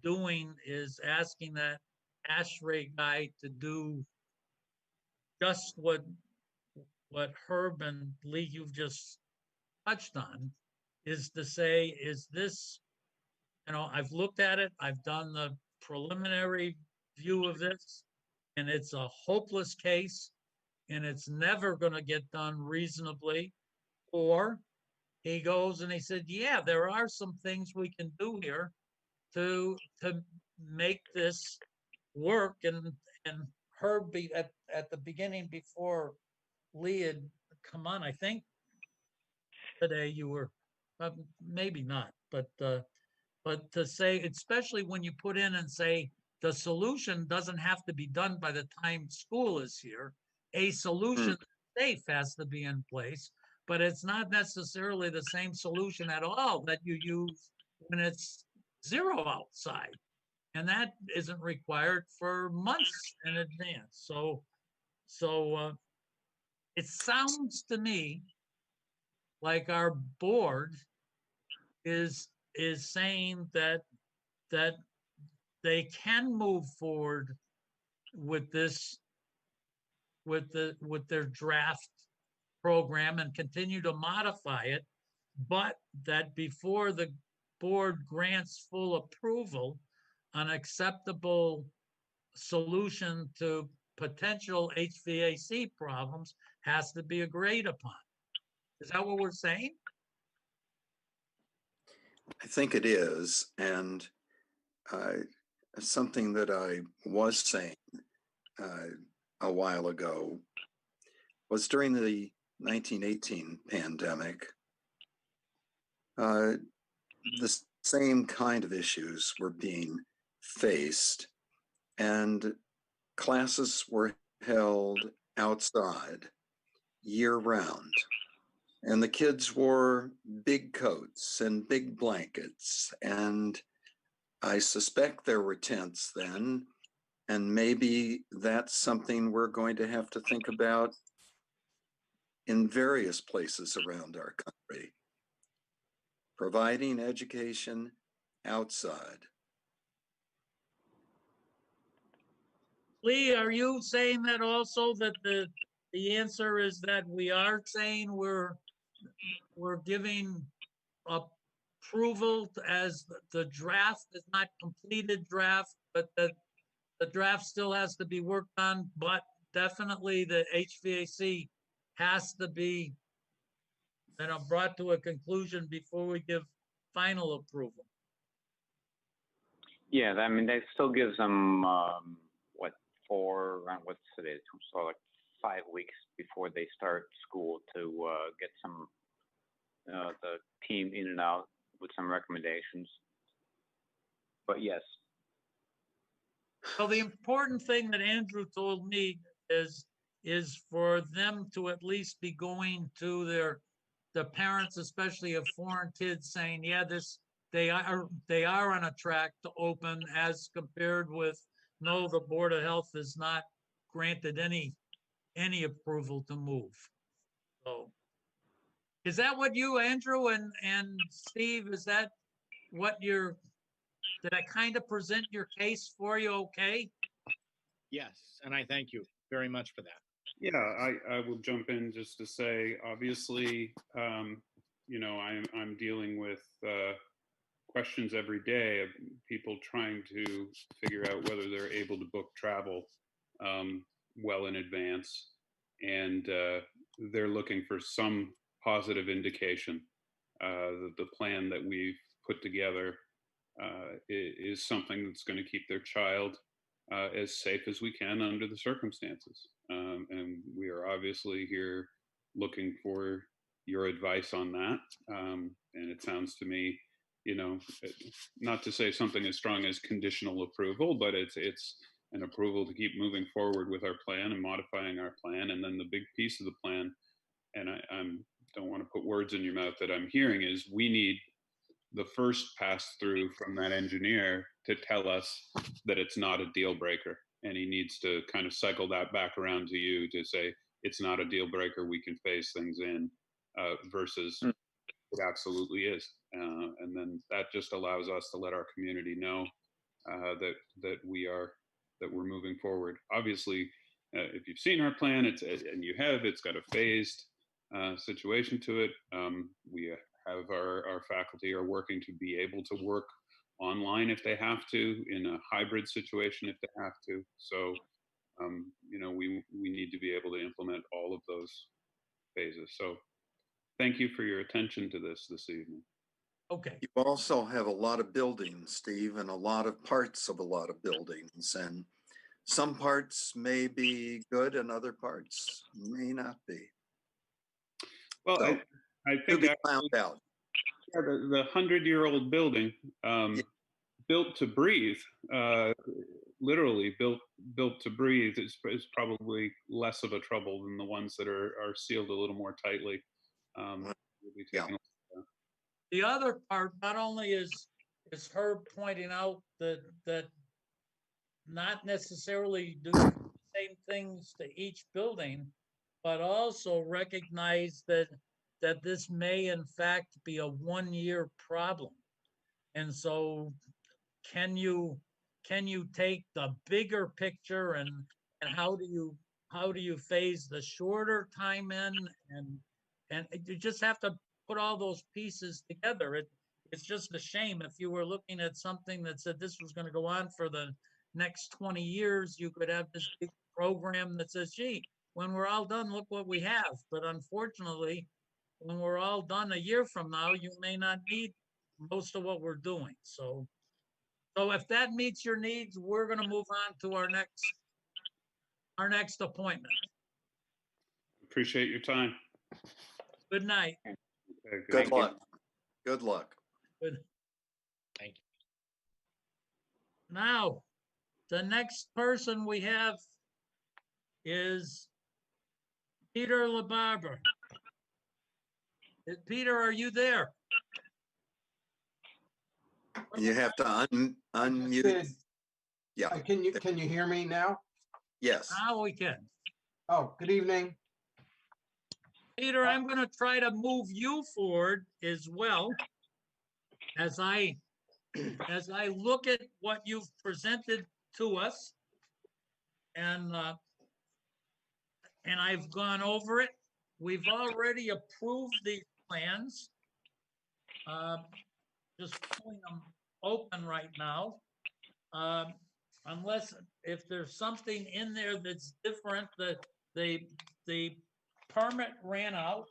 doing is asking that ASHRAE guy to do just what Herb and Lee you've just touched on, is to say, is this, I've looked at it, I've done the preliminary view of this, and it's a hopeless case, and it's never going to get done reasonably. Or he goes and he said, yeah, there are some things we can do here to make this work. And Herb at the beginning, before Lee had come on, I think today you were, maybe not, but to say, especially when you put in and say the solution doesn't have to be done by the time school is here, a solution safe has to be in place, but it's not necessarily the same solution at all that you use when it's 0 outside. And that isn't required for months in advance. So it sounds to me like our board is saying that they can move forward with this, with their draft program and continue to modify it, but that before the board grants full approval, an acceptable solution to potential HVAC problems has to be agreed upon. Is that what we're saying? I think it is. And something that I was saying a while ago was during the 1918 pandemic, the same kind of issues were being faced, and classes were held outside year-round. And the kids wore big coats and big blankets. And I suspect there were tents then. And maybe that's something we're going to have to think about in various places around our country. Providing education outside. Lee, are you saying that also, that the answer is that we are saying we're giving approval as the draft is not completed draft, but that the draft still has to be worked on, but definitely the HVAC has to be brought to a conclusion before we give final approval. Yeah, I mean, that still gives them, what's today? So like 5 weeks before they start school to get some, the team in and out with some recommendations. But yes. So the important thing that Andrew told me is for them to at least be going to the parents, especially of foreign kids, saying, yeah, they are on a track to open, as compared with, no, the Board of Health has not granted any approval to move. So is that what you, Andrew, and Steve, is that what did I kind of present your case for you okay? Yes, and I thank you very much for that. Yeah, I will jump in just to say, obviously, I'm dealing with questions every day of people trying to figure out whether they're able to book travel well in advance, and they're looking for some positive indication that the plan that we've put together is something that's going to keep their child as safe as we can under the circumstances. And we are obviously here looking for your advice on that. And it sounds to me, not to say something as strong as conditional approval, but it's an approval to keep moving forward with our plan and modifying our plan. And then the big piece of the plan, and I don't want to put words in your mouth, that I'm hearing is we need the first pass through from that engineer to tell us that it's not a deal breaker. And he needs to kind of cycle that back around to you to say, it's not a deal breaker, we can phase things in, versus it absolutely is. And then that just allows us to let our community know that we are that we're moving forward. Obviously, if you've seen our plan, it's got a phased situation to it. We have our faculty are working to be able to work online if they have to, in a hybrid situation if they have to. So, we need to be able to implement all of those phases. So thank you for your attention to this evening. Okay, You also have a lot of buildings, Steve, and a lot of parts of a lot of buildings. And some parts may be good and other parts may not be. Well, So, I to think be found out. the 100-year-old building, built to breathe, literally built to breathe, is probably less of a trouble than the ones that are sealed a little more tightly. We'll be taking a look at the other part not only is Herb pointing out that not necessarily do the same things to each building, but also recognize that this may in fact be a 1-year problem. And so can you take the bigger picture and how do you phase the shorter time in, and you just have to put all those pieces together. It's just a shame if you were looking at something that said this was going to go on for the next 20 years, you could have this big program that says, gee, when we're all done, look what we have. But unfortunately, when we're all done a year from now, you may not need most of what we're doing. So if that meets your needs, we're going to move on to our next appointment. Appreciate your time. Good night. Okay, Good luck. Good luck. Good. Thank you. Now, the next person we have is Peter Labarbera. Peter, are you there? You have to unmute. Yeah. Can you hear me now? Yes. Now we can. Oh, good evening. Peter, I'm going to try to move you forward as well as I look at what you've presented to us, and I've gone over it. We've already approved these plans. Just pulling them open right now. Unless if there's something in there that's different, that the permit ran out.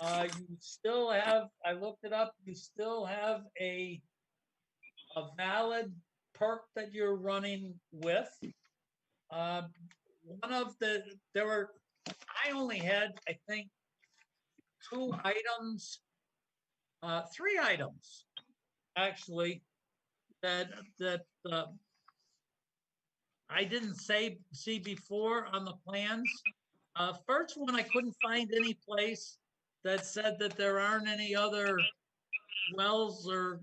You still have, I looked it up, you still have a valid perk that you're running with. I only had, I think, 3 items, actually, that I didn't see before on the plans. First one, I couldn't find any place that said that there aren't any other wells or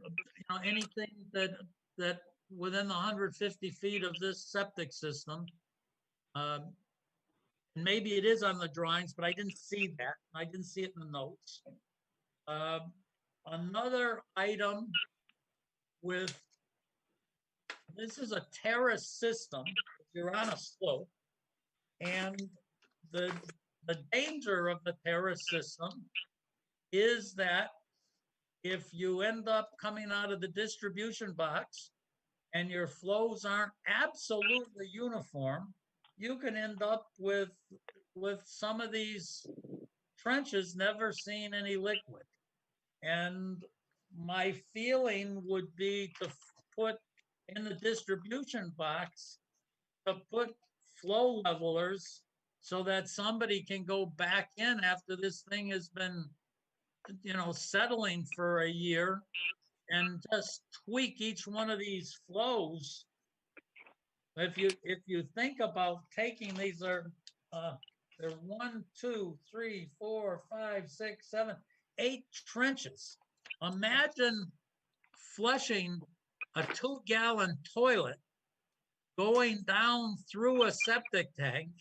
anything that within the 150 feet of this septic system. And maybe it is on the drawings, but I didn't see that. I didn't see it in the notes. Another item this is a terrace system. You're on a slope, and the danger of the terrace system is that if you end up coming out of the distribution box and your flows aren't absolutely uniform, you can end up with some of these trenches never seeing any liquid. And my feeling would be to put in the distribution box, to put flow levelers so that somebody can go back in after this thing has been, settling for a year, and just tweak each one of these flows. If you think about taking these, they're 1, 2, 3, 4, 5, 6, 7, 8 trenches. Imagine flushing a 2-gallon toilet going down through a septic tank,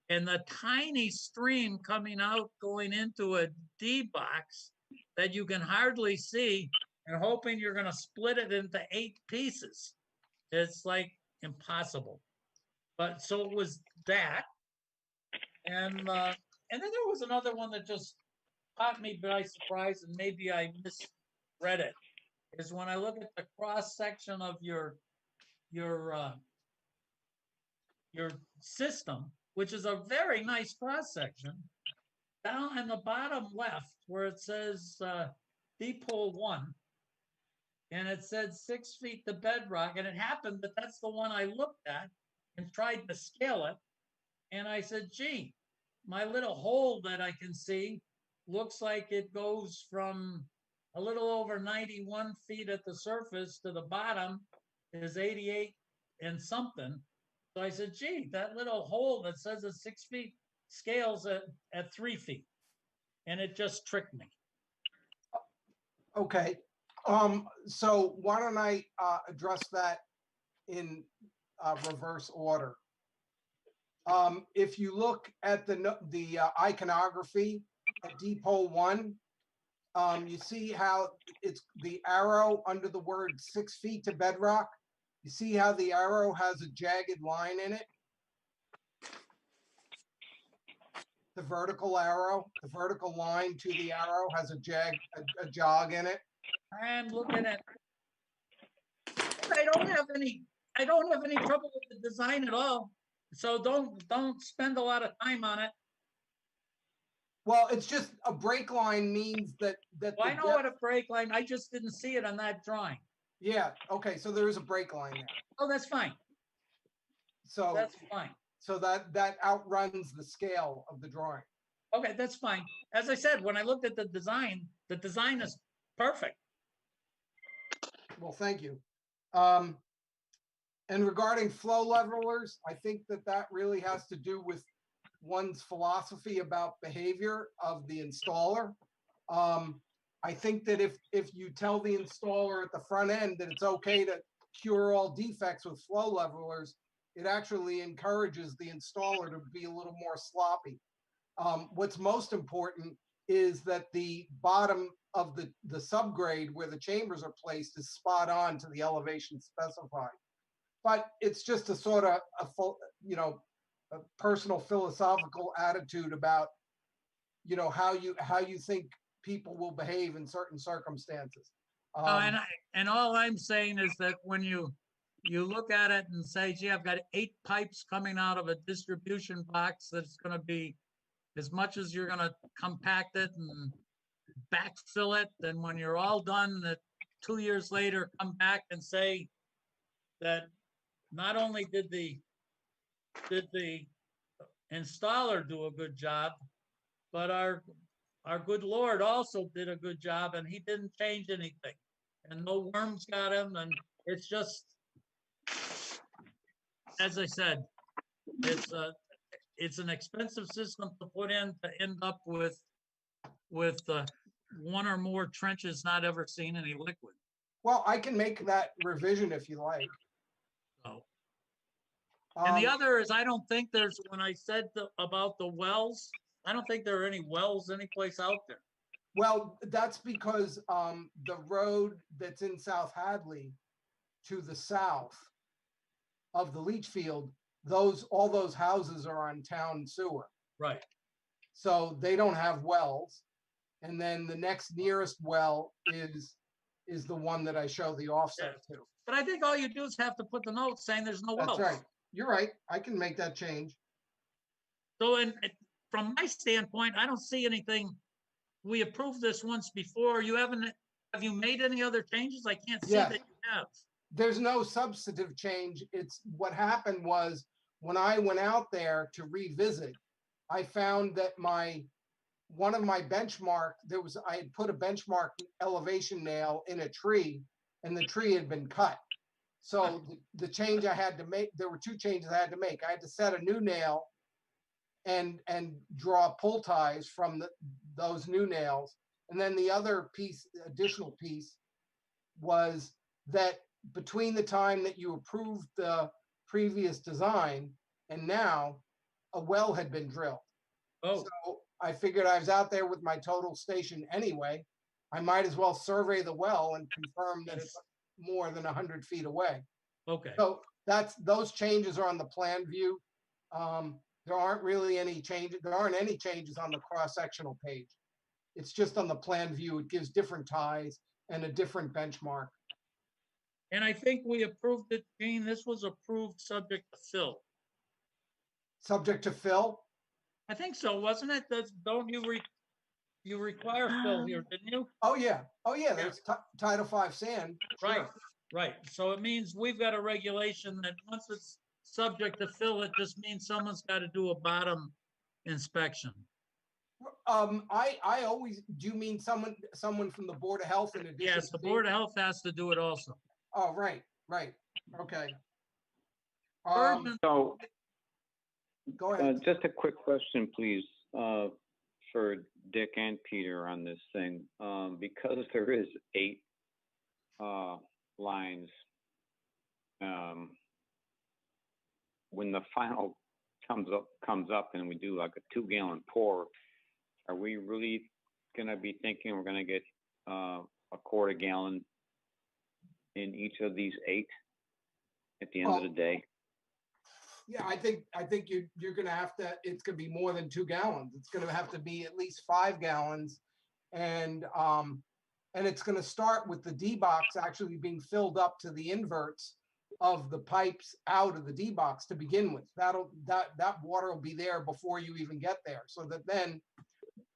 and the tiny stream coming out going into a D box that you can hardly see, and hoping you're going to split it into 8 pieces. It's like impossible. But so it was that. And then there was another one that just caught me by surprise, and maybe I misread it, is when I look at the cross section of your system, which is a very nice cross section, down in the bottom left where it says deep hole 1, and it said 6 feet to bedrock, and it happened that that's the one I looked at and tried to scale it, and I said, gee, my little hole that I can see looks like it goes from a little over 91 feet at the surface to the bottom is 88 and something. So I said, gee, that little hole that says it's 6 feet scales at 3 feet. And it just tricked me. Okay. So why don't I address that in reverse order? If you look at the iconography at deep hole 1, you see how it's the arrow under the word 6 feet to bedrock. You see how the arrow has a jagged line in it? The vertical arrow, the vertical line to the arrow has a jog in it. I'm looking at. I don't have any trouble with the design at all. So don't spend a lot of time on it. Well, it's just a break line means that Well, I know what a break line. I just didn't see it on that drawing. Yeah. Okay. So there is a break line there. Oh, that's fine. So that's fine. So that outruns the scale of the drawing. Okay, that's fine. As I said, when I looked at the design is perfect. Well, thank you. And regarding flow levelers, I think that really has to do with one's philosophy about behavior of the installer. I think that if you tell the installer at the front end that it's okay to cure all defects with flow levelers, it actually encourages the installer to be a little more sloppy. What's most important is that the bottom of the subgrade where the chambers are placed is spot on to the elevation specified. But it's just a sort of a personal philosophical attitude about how you think people will behave in certain circumstances. And all I'm saying is that when you look at it and say, gee, I've got 8 pipes coming out of a distribution box that's going to be as much as you're going to compact it and backfill it, then when you're all done, that 2 years later, come back and say that not only did the installer do a good job, but our good Lord also did a good job, and he didn't change anything, and no worms got him, and it's just, as I said, it's an expensive system to put in to end up with one or more trenches not ever seen any liquid. Well, I can make that revision if you like. So, and the other is, I don't think there's, when I said about the wells, I don't think there are any wells anyplace out there. Well, that's because the road that's in South Hadley to the south of the leach field, all those houses are on town sewer. Right. So they don't have wells. And then the next nearest well is the one that I show the offset to. But I think all you do is have to put the note saying there's no wells. That's right. You're right. I can make that change. So from my standpoint, I don't see anything. We approved this once before. Have you made any other changes? I can't see that you have. There's no substantive change. It's what happened was when I went out there to revisit, I found that one of my benchmark, I had put a benchmark elevation nail in a tree, and the tree had been cut. So the change I had to make, there were 2 changes I had to make. I had to set a new nail and draw pull ties from those new nails. And then the other additional piece was that between the time that you approved the previous design and now, a well had been drilled. Oh. So I figured I was out there with my total station anyway. I might as well survey the well and confirm that it's more than 100 feet away. Okay. So those changes are on the plan view. There aren't really any changes. There aren't any changes on the cross-sectional page. It's just on the plan view. It gives different ties and a different benchmark. And I think we approved it, Gene. This was approved subject to fill. Subject to fill? I think so, wasn't it? Don't you require fill here, didn't you? Oh, yeah. Oh, yeah. There's Title V sand. Right, Sure. right. So it means we've got a regulation that once it's subject to fill, it just means someone's got to do a bottom inspection. I always, do you mean someone from the Board of Health in addition? Yes, the Board of Health has to do it also. Oh, right. Okay. So, Go ahead. just a quick question, please, for Dick and Peter on this thing. Because there is 8 lines, when the final comes up and we do like a 2-gallon pour, are we really gonna be thinking we're gonna get a quarter gallon in each of these 8 at the end of the day? Yeah, I think you're gonna have to, it's gonna be more than 2 gallons. It's gonna have to be at least 5 gallons. And it's gonna start with the D box actually being filled up to the inverts of the pipes out of the D box to begin with. That water will be there before you even get there. So that then,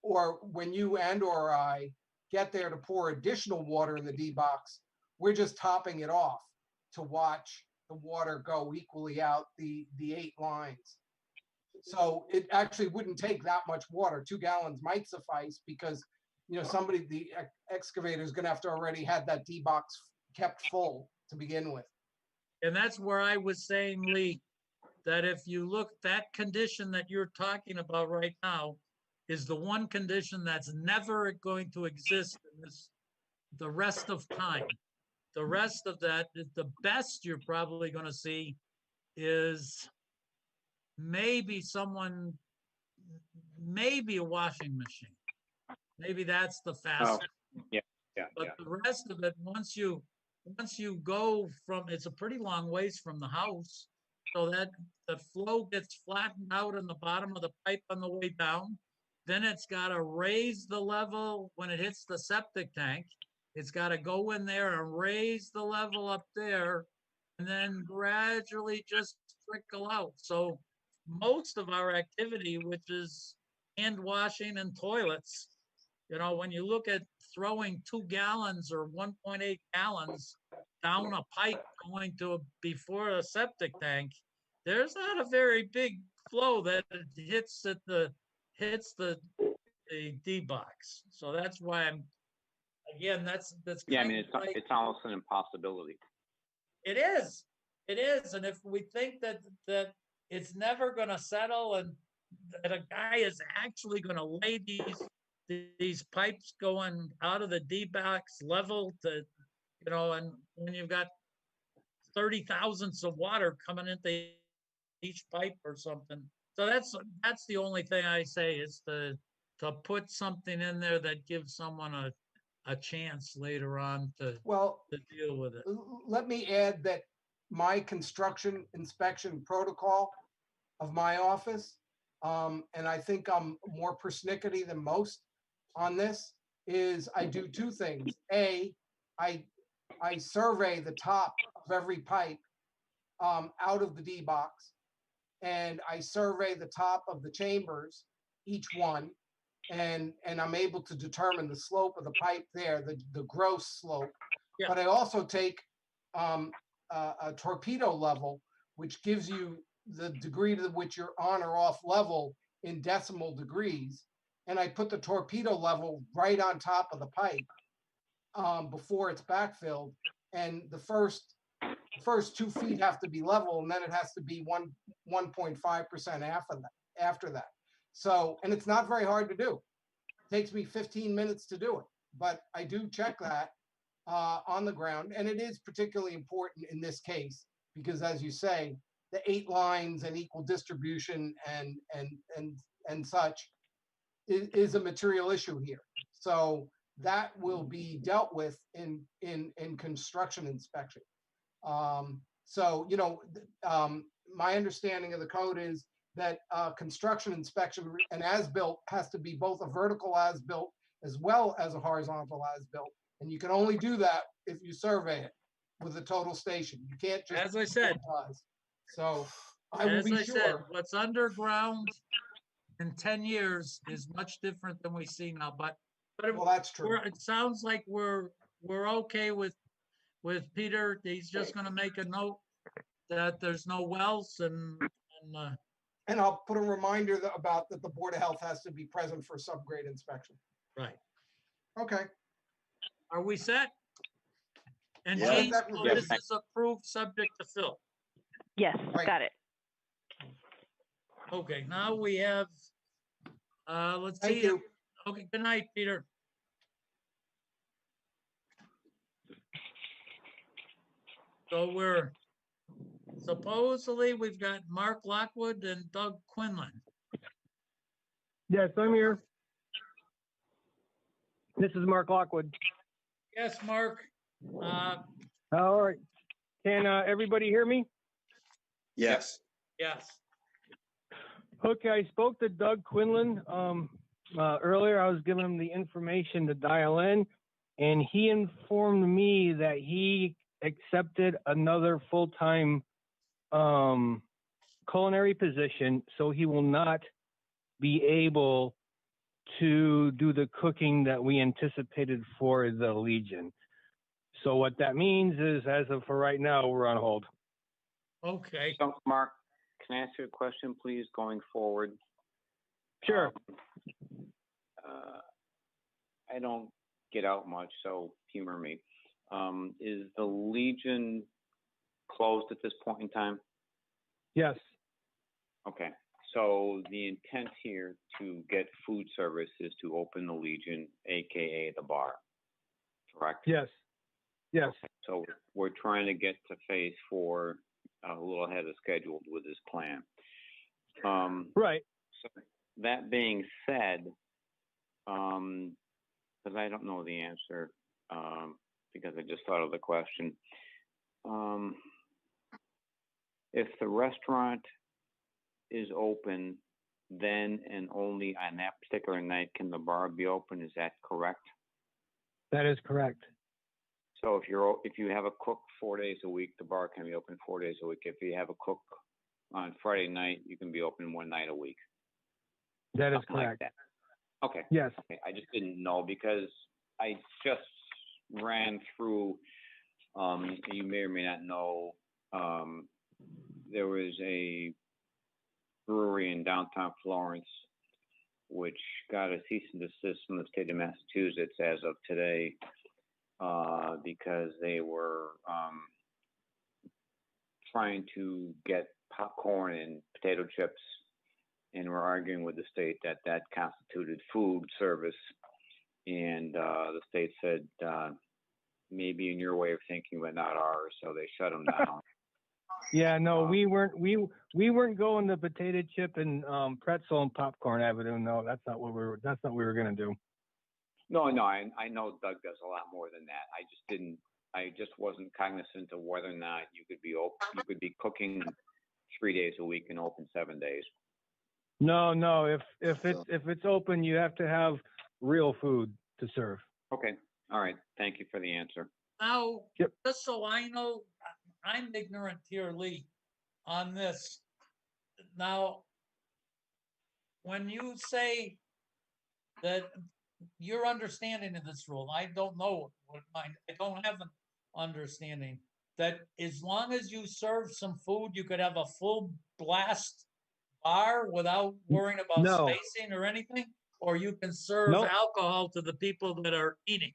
or when you or I get there to pour additional water in the D box, we're just topping it off to watch the water go equally out the 8 lines. So it actually wouldn't take that much water. 2 gallons might suffice because, the excavator is going to have to already have that D box kept full to begin with. And that's where I was saying, Lee, that if you look, that condition that you're talking about right now is the one condition that's never going to exist in the rest of time. The rest of that, the best you're probably going to see is maybe a washing machine. Maybe that's the fastest. Yeah. But the rest of it, once you go from, it's a pretty long ways from the house, so that the flow gets flattened out in the bottom of the pipe on the way down. Then it's got to raise the level when it hits the septic tank. It's got to go in there and raise the level up there and then gradually just trickle out. So most of our activity, which is hand washing and toilets, when you look at throwing 2 gallons or 1.8 gallons down a pipe going to before a septic tank, there's not a very big flow that hits the D box. So that's why that's Yeah, I mean, it's almost an impossibility. It is. And if we think that it's never going to settle and that a guy is actually going to lay these pipes going out of the D box level to, and when you've got 30 thousandths of water coming into each pipe or something. So that's the only thing I say is to put something in there that gives someone a chance later on to deal with it. Let me add that my construction inspection protocol of my office, and I think I'm more persnickety than most on this, is I do 2 things. A, I survey the top of every pipe out of the D box, and I survey the top of the chambers, each one, and I'm able to determine the slope of the pipe there, the gross slope. Yeah. But I also take a torpedo level, which gives you the degree to which you're on or off level in decimal degrees. And I put the torpedo level right on top of the pipe before it's backfilled. And the first 2 feet have to be level, and then it has to be 1.5% after that. So, and it's not very hard to do. It takes me 15 minutes to do it, but I do check that on the ground. And it is particularly important in this case, because as you say, the 8 lines and equal distribution and such is a material issue here. So that will be dealt with in construction inspection. So, my understanding of the code is that construction inspection and as-built has to be both a vertical as-built as well as a horizontal as-built. And you can only do that if you survey it with a total station. You can't just. As I said. So I will As be I said, sure. what's underground in 10 years is much different than we see now, but Well, that's true. it sounds like we're okay with Peter. He's just gonna make a note that there's no wells and I'll put a reminder about that the Board of Health has to be present for subgrade inspection. right. Okay. Are we set? And Yeah. Jean, so this is approved subject to fill. Yes, Right. got it. Okay, now we have, let's Thank see. you. Okay, good night, Peter. So supposedly we've got Mark Lockwood and Doug Quinlan. Yes, I'm here. This is Mark Lockwood. Yes, Mark. All right. Can everybody hear me? Yes. Yes. Okay, I spoke to Doug Quinlan earlier. I was giving him the information to dial in, and he informed me that he accepted another full-time culinary position, so he will not be able to do the cooking that we anticipated for the Legion. So what that means is, as of for right now, we're on hold. Okay. So, Mark, can I ask you a question, please, going forward? Sure. I don't get out much, so humor me. Is the Legion closed at this point in time? Yes. Okay. So the intent here to get food service is to open the Legion, AKA the bar, correct? Yes. Yes. So we're trying to get to phase 4 a little ahead of schedule with this plan. Right. So that being said, because I don't know the answer, because I just thought of the question. If the restaurant is open, then and only on that particular night can the bar be open. Is that correct? That is correct. So if you have a cook 4 days a week, the bar can be open 4 days a week. If you have a cook on Friday night, you can be open one night a week. That is Something correct. like that. Okay. Yes. Okay. I just didn't know because I just ran through. You may or may not know. There was a brewery in downtown Florence, which got a cease and desist from the state of Massachusetts as of today, because they were trying to get popcorn and potato chips, and were arguing with the state that that constituted food service. And the state said, maybe in your way of thinking, but not ours. So they shut them down. Yeah, no, we weren't going to potato chip and pretzel and popcorn avenue. No, that's not what we were gonna do. No, I know Doug does a lot more than that. I just wasn't cognizant of whether or not you could be open, you could be cooking 3 days a week and open 7 days. No. If it's open, you have to have real food to serve. Okay. All right. Thank you for the answer. Now, Yep. just so I know, I'm ignorant here, Lee, on this. Now, when you say that your understanding of this rule, I don't know what mine, I don't have an understanding that as long as you serve some food, you could have a full blast bar without worrying about No. spacing or anything, or you can serve Nope. alcohol to the people that are eating.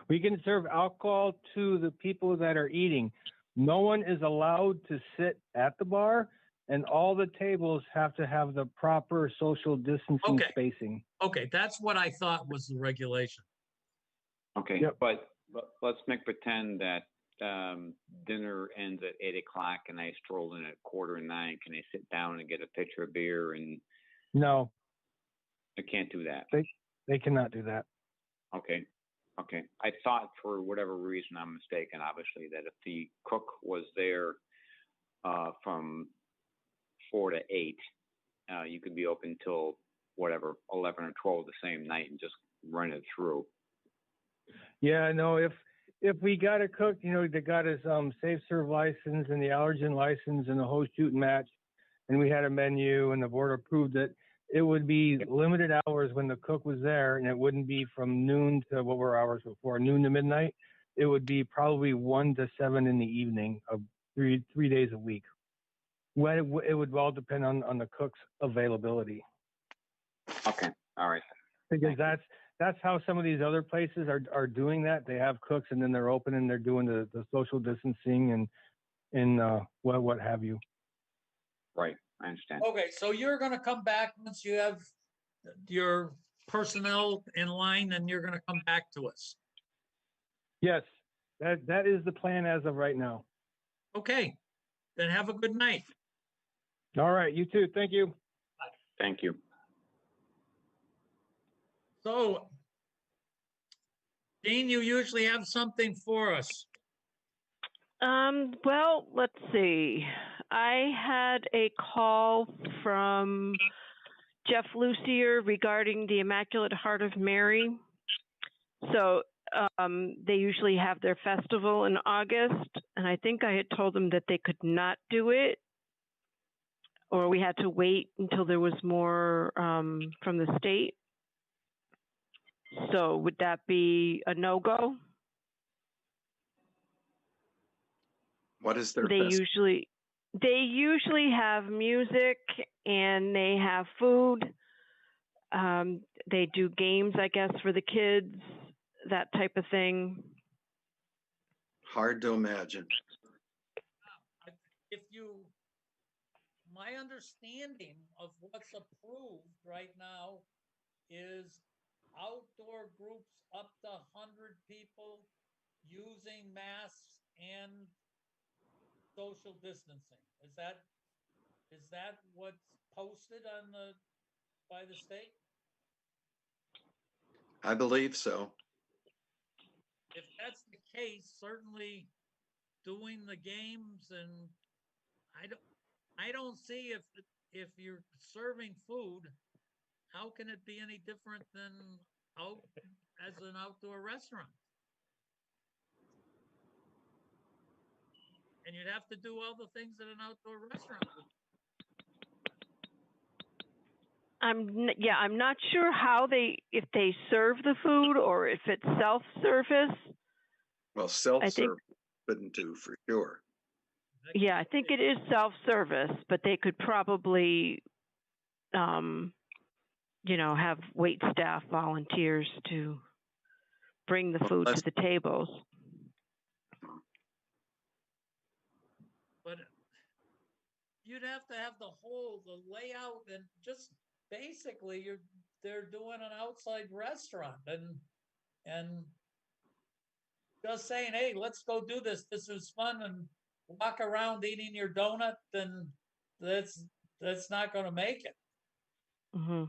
We can serve alcohol to the people that are eating. No one is allowed to sit at the bar, and all the tables have to have the proper social distancing spacing. Okay, that's what I thought was the regulation. Okay. Yep. But let's make pretend that dinner ends at 8 o'clock and I stroll in at 8:45. Can I sit down and get a pitcher of beer? And No, I can't do that. they cannot do that. Okay. Okay, I thought for whatever reason, I'm mistaken, obviously, that if the cook was there from 4 to 8, you could be open till whatever, 11 or 12 the same night and just run it through. Yeah, no, if we got a cook, you know, that got his safe serve license and the allergen license and the whole shoot and match, and we had a menu and the board approved it, it would be limited hours when the cook was there, and it wouldn't be from noon to what were hours before, noon to midnight. It would be probably 1 to 7 in the evening of three days a week. When it would all depend on the cook's availability. Okay, all right. Because that's how some of these other places are doing that. They have cooks and then they're open and they're doing the social distancing and what have you. Right, I understand. Okay, so you're going to come back once you have your personnel in line, and you're going to come back to us. Yes, that is the plan as of right now. Okay, then have a good night. All right, you too. Thank you. Thank you. So, Dean, you usually have something for us. Well, let's see. I had a call from Jeff Lucier regarding the Immaculate Heart of Mary. So they usually have their festival in August, and I think I had told them that they could not do it, or we had to wait until there was more from the state. So would that be a no-go? What is their They usually have music and they have food. They do games, I guess, for the kids, that type of thing. Hard to imagine. My understanding of what's approved right now is outdoor groups up to 100 people using masks and social distancing. Is that what's posted by the state? I believe so. If that's the case, certainly doing the games, and I don't see if you're serving food, how can it be any different than as an outdoor restaurant? And you'd have to do all the things that an outdoor restaurant would. I'm not sure if they serve the food or if it's self-service. Well, self-serve couldn't do for sure. Yeah, I think it is self-service, but they could probably, have wait staff volunteers to bring the food to the tables. But you'd have to have the layout, and just basically they're doing an outside restaurant and just saying, hey, let's go do this. This is fun, and walk around eating your donut, then that's not going to make it. Mm-hmm.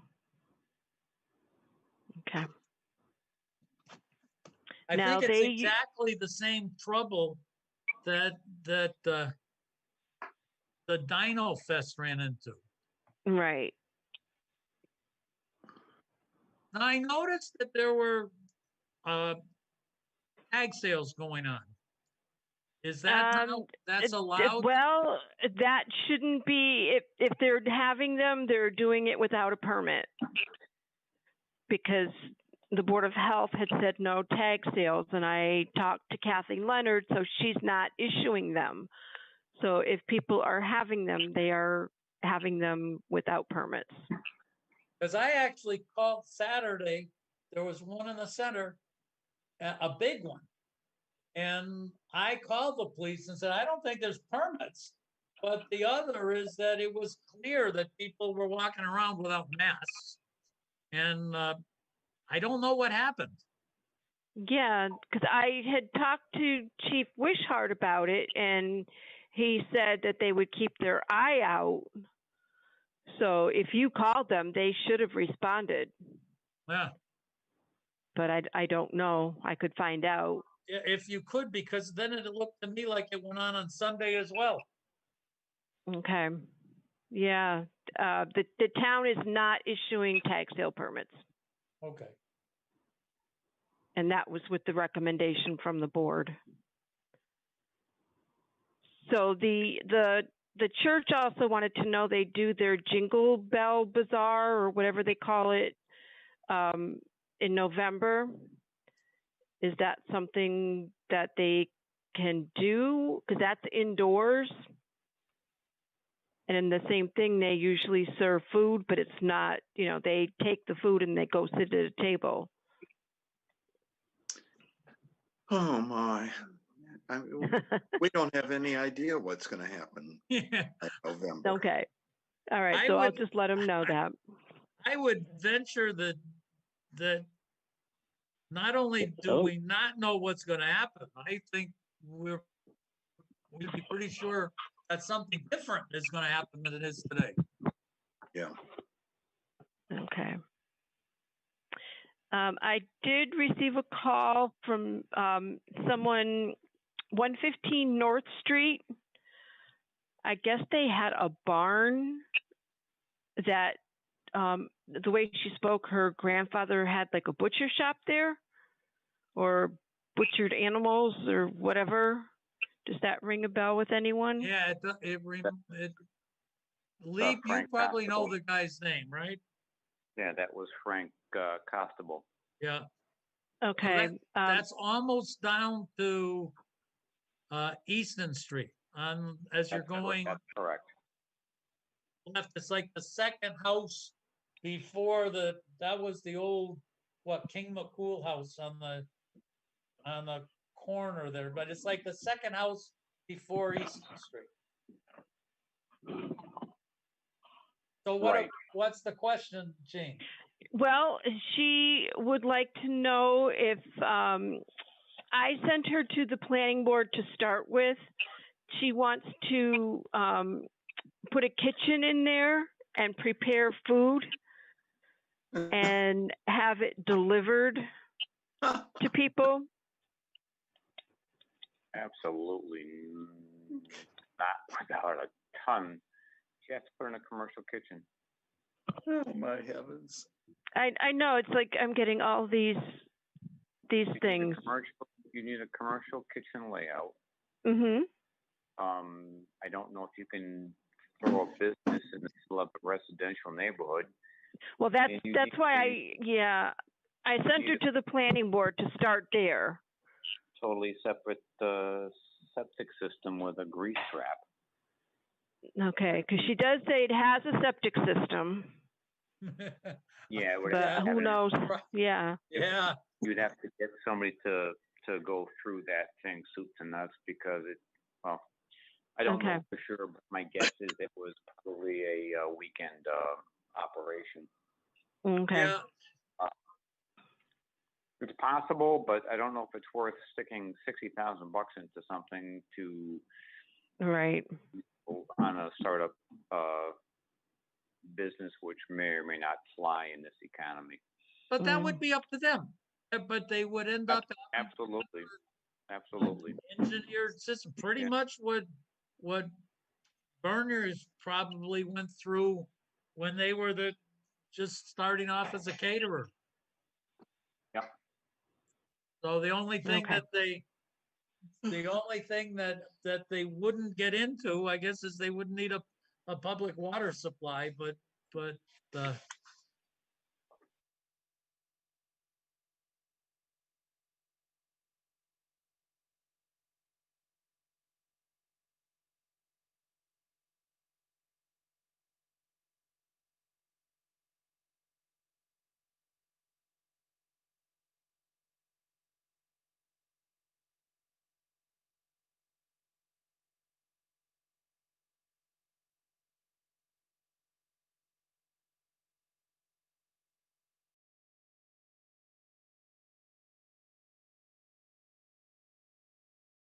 Okay. I think it's exactly the same trouble that the Dino Fest ran into. Right. Now, I noticed that there were tag sales going on. Is that that's allowed? Well, that shouldn't be. If they're having them, they're doing it without a permit, because the Board of Health had said no tag sales, and I talked to Kathy Leonard, so she's not issuing them. So if people are having them, they are having them without permits. Because I actually called Saturday. There was one in the center, a big one. And I called the police and said, I don't think there's permits. But the other is that it was clear that people were walking around without masks. And I don't know what happened. Yeah, because I had talked to Chief Wishart about it, and he said that they would keep their eye out. So if you called them, they should have responded. Yeah. but I don't know. I could find out. Yeah, if you could, because then it looked to me like it went on Sunday as well. Okay. Yeah. The town is not issuing tag sale permits. Okay. And that was with the recommendation from the board. So the church also wanted to know they do their Jingle Bell Bazaar or whatever they call it in November. Is that something that they can do? Because that's indoors. And in the same thing, they usually serve food, but it's not, you know, they take the food and they go sit at a table. Oh my. We don't have any idea what's going to happen Yeah. in November. Okay. All right. So I'll just let them know that. I would venture that not only do we not know what's going to happen, I think we'd be pretty sure that something different is going to happen than it is today. Yeah. Okay. I did receive a call from someone, 115 North Street. I guess they had a barn that, the way she spoke, her grandfather had like a butcher shop there or butchered animals or whatever. Does that ring a bell with anyone? Yeah, Lee, you probably know the guy's name, right? Yeah, that was Frank Costable. Yeah. Okay. So that's almost down to Eastman Street. As you're going, that's correct. left, it's like the second house before that was the old King McCool house on the corner there, but it's like the second house before Eastman Street. So what's the question, Jean? Well, she would like to know if I sent her to the planning board to start with. She wants to put a kitchen in there and prepare food and have it delivered to people. Absolutely not without a ton. She has to put in a commercial kitchen. Oh my heavens. I know, it's like I'm getting all these things. You need a commercial kitchen layout. Mm-hmm. I don't know if you can throw a business in the middle of a residential neighborhood. Well, that's why I sent her to the planning board to start there. Totally separate septic system with a grease trap. Okay, because she does say it has a septic system. Yeah, but who knows? Yeah. Yeah. You'd have to get somebody to go through that thing, soup to nuts, because I don't know for sure, but my guess is it was probably a weekend operation. Okay. Yeah. It's possible, but I don't know if it's worth sticking $60,000 into something to on a startup business, which may or may not fly in this economy. But that would be up to them. But they would end up absolutely engineered system. Pretty much what Berners probably went through when they were just starting off as a caterer. Yep. So the only thing that they wouldn't get into, I guess, is they wouldn't need a public water supply, but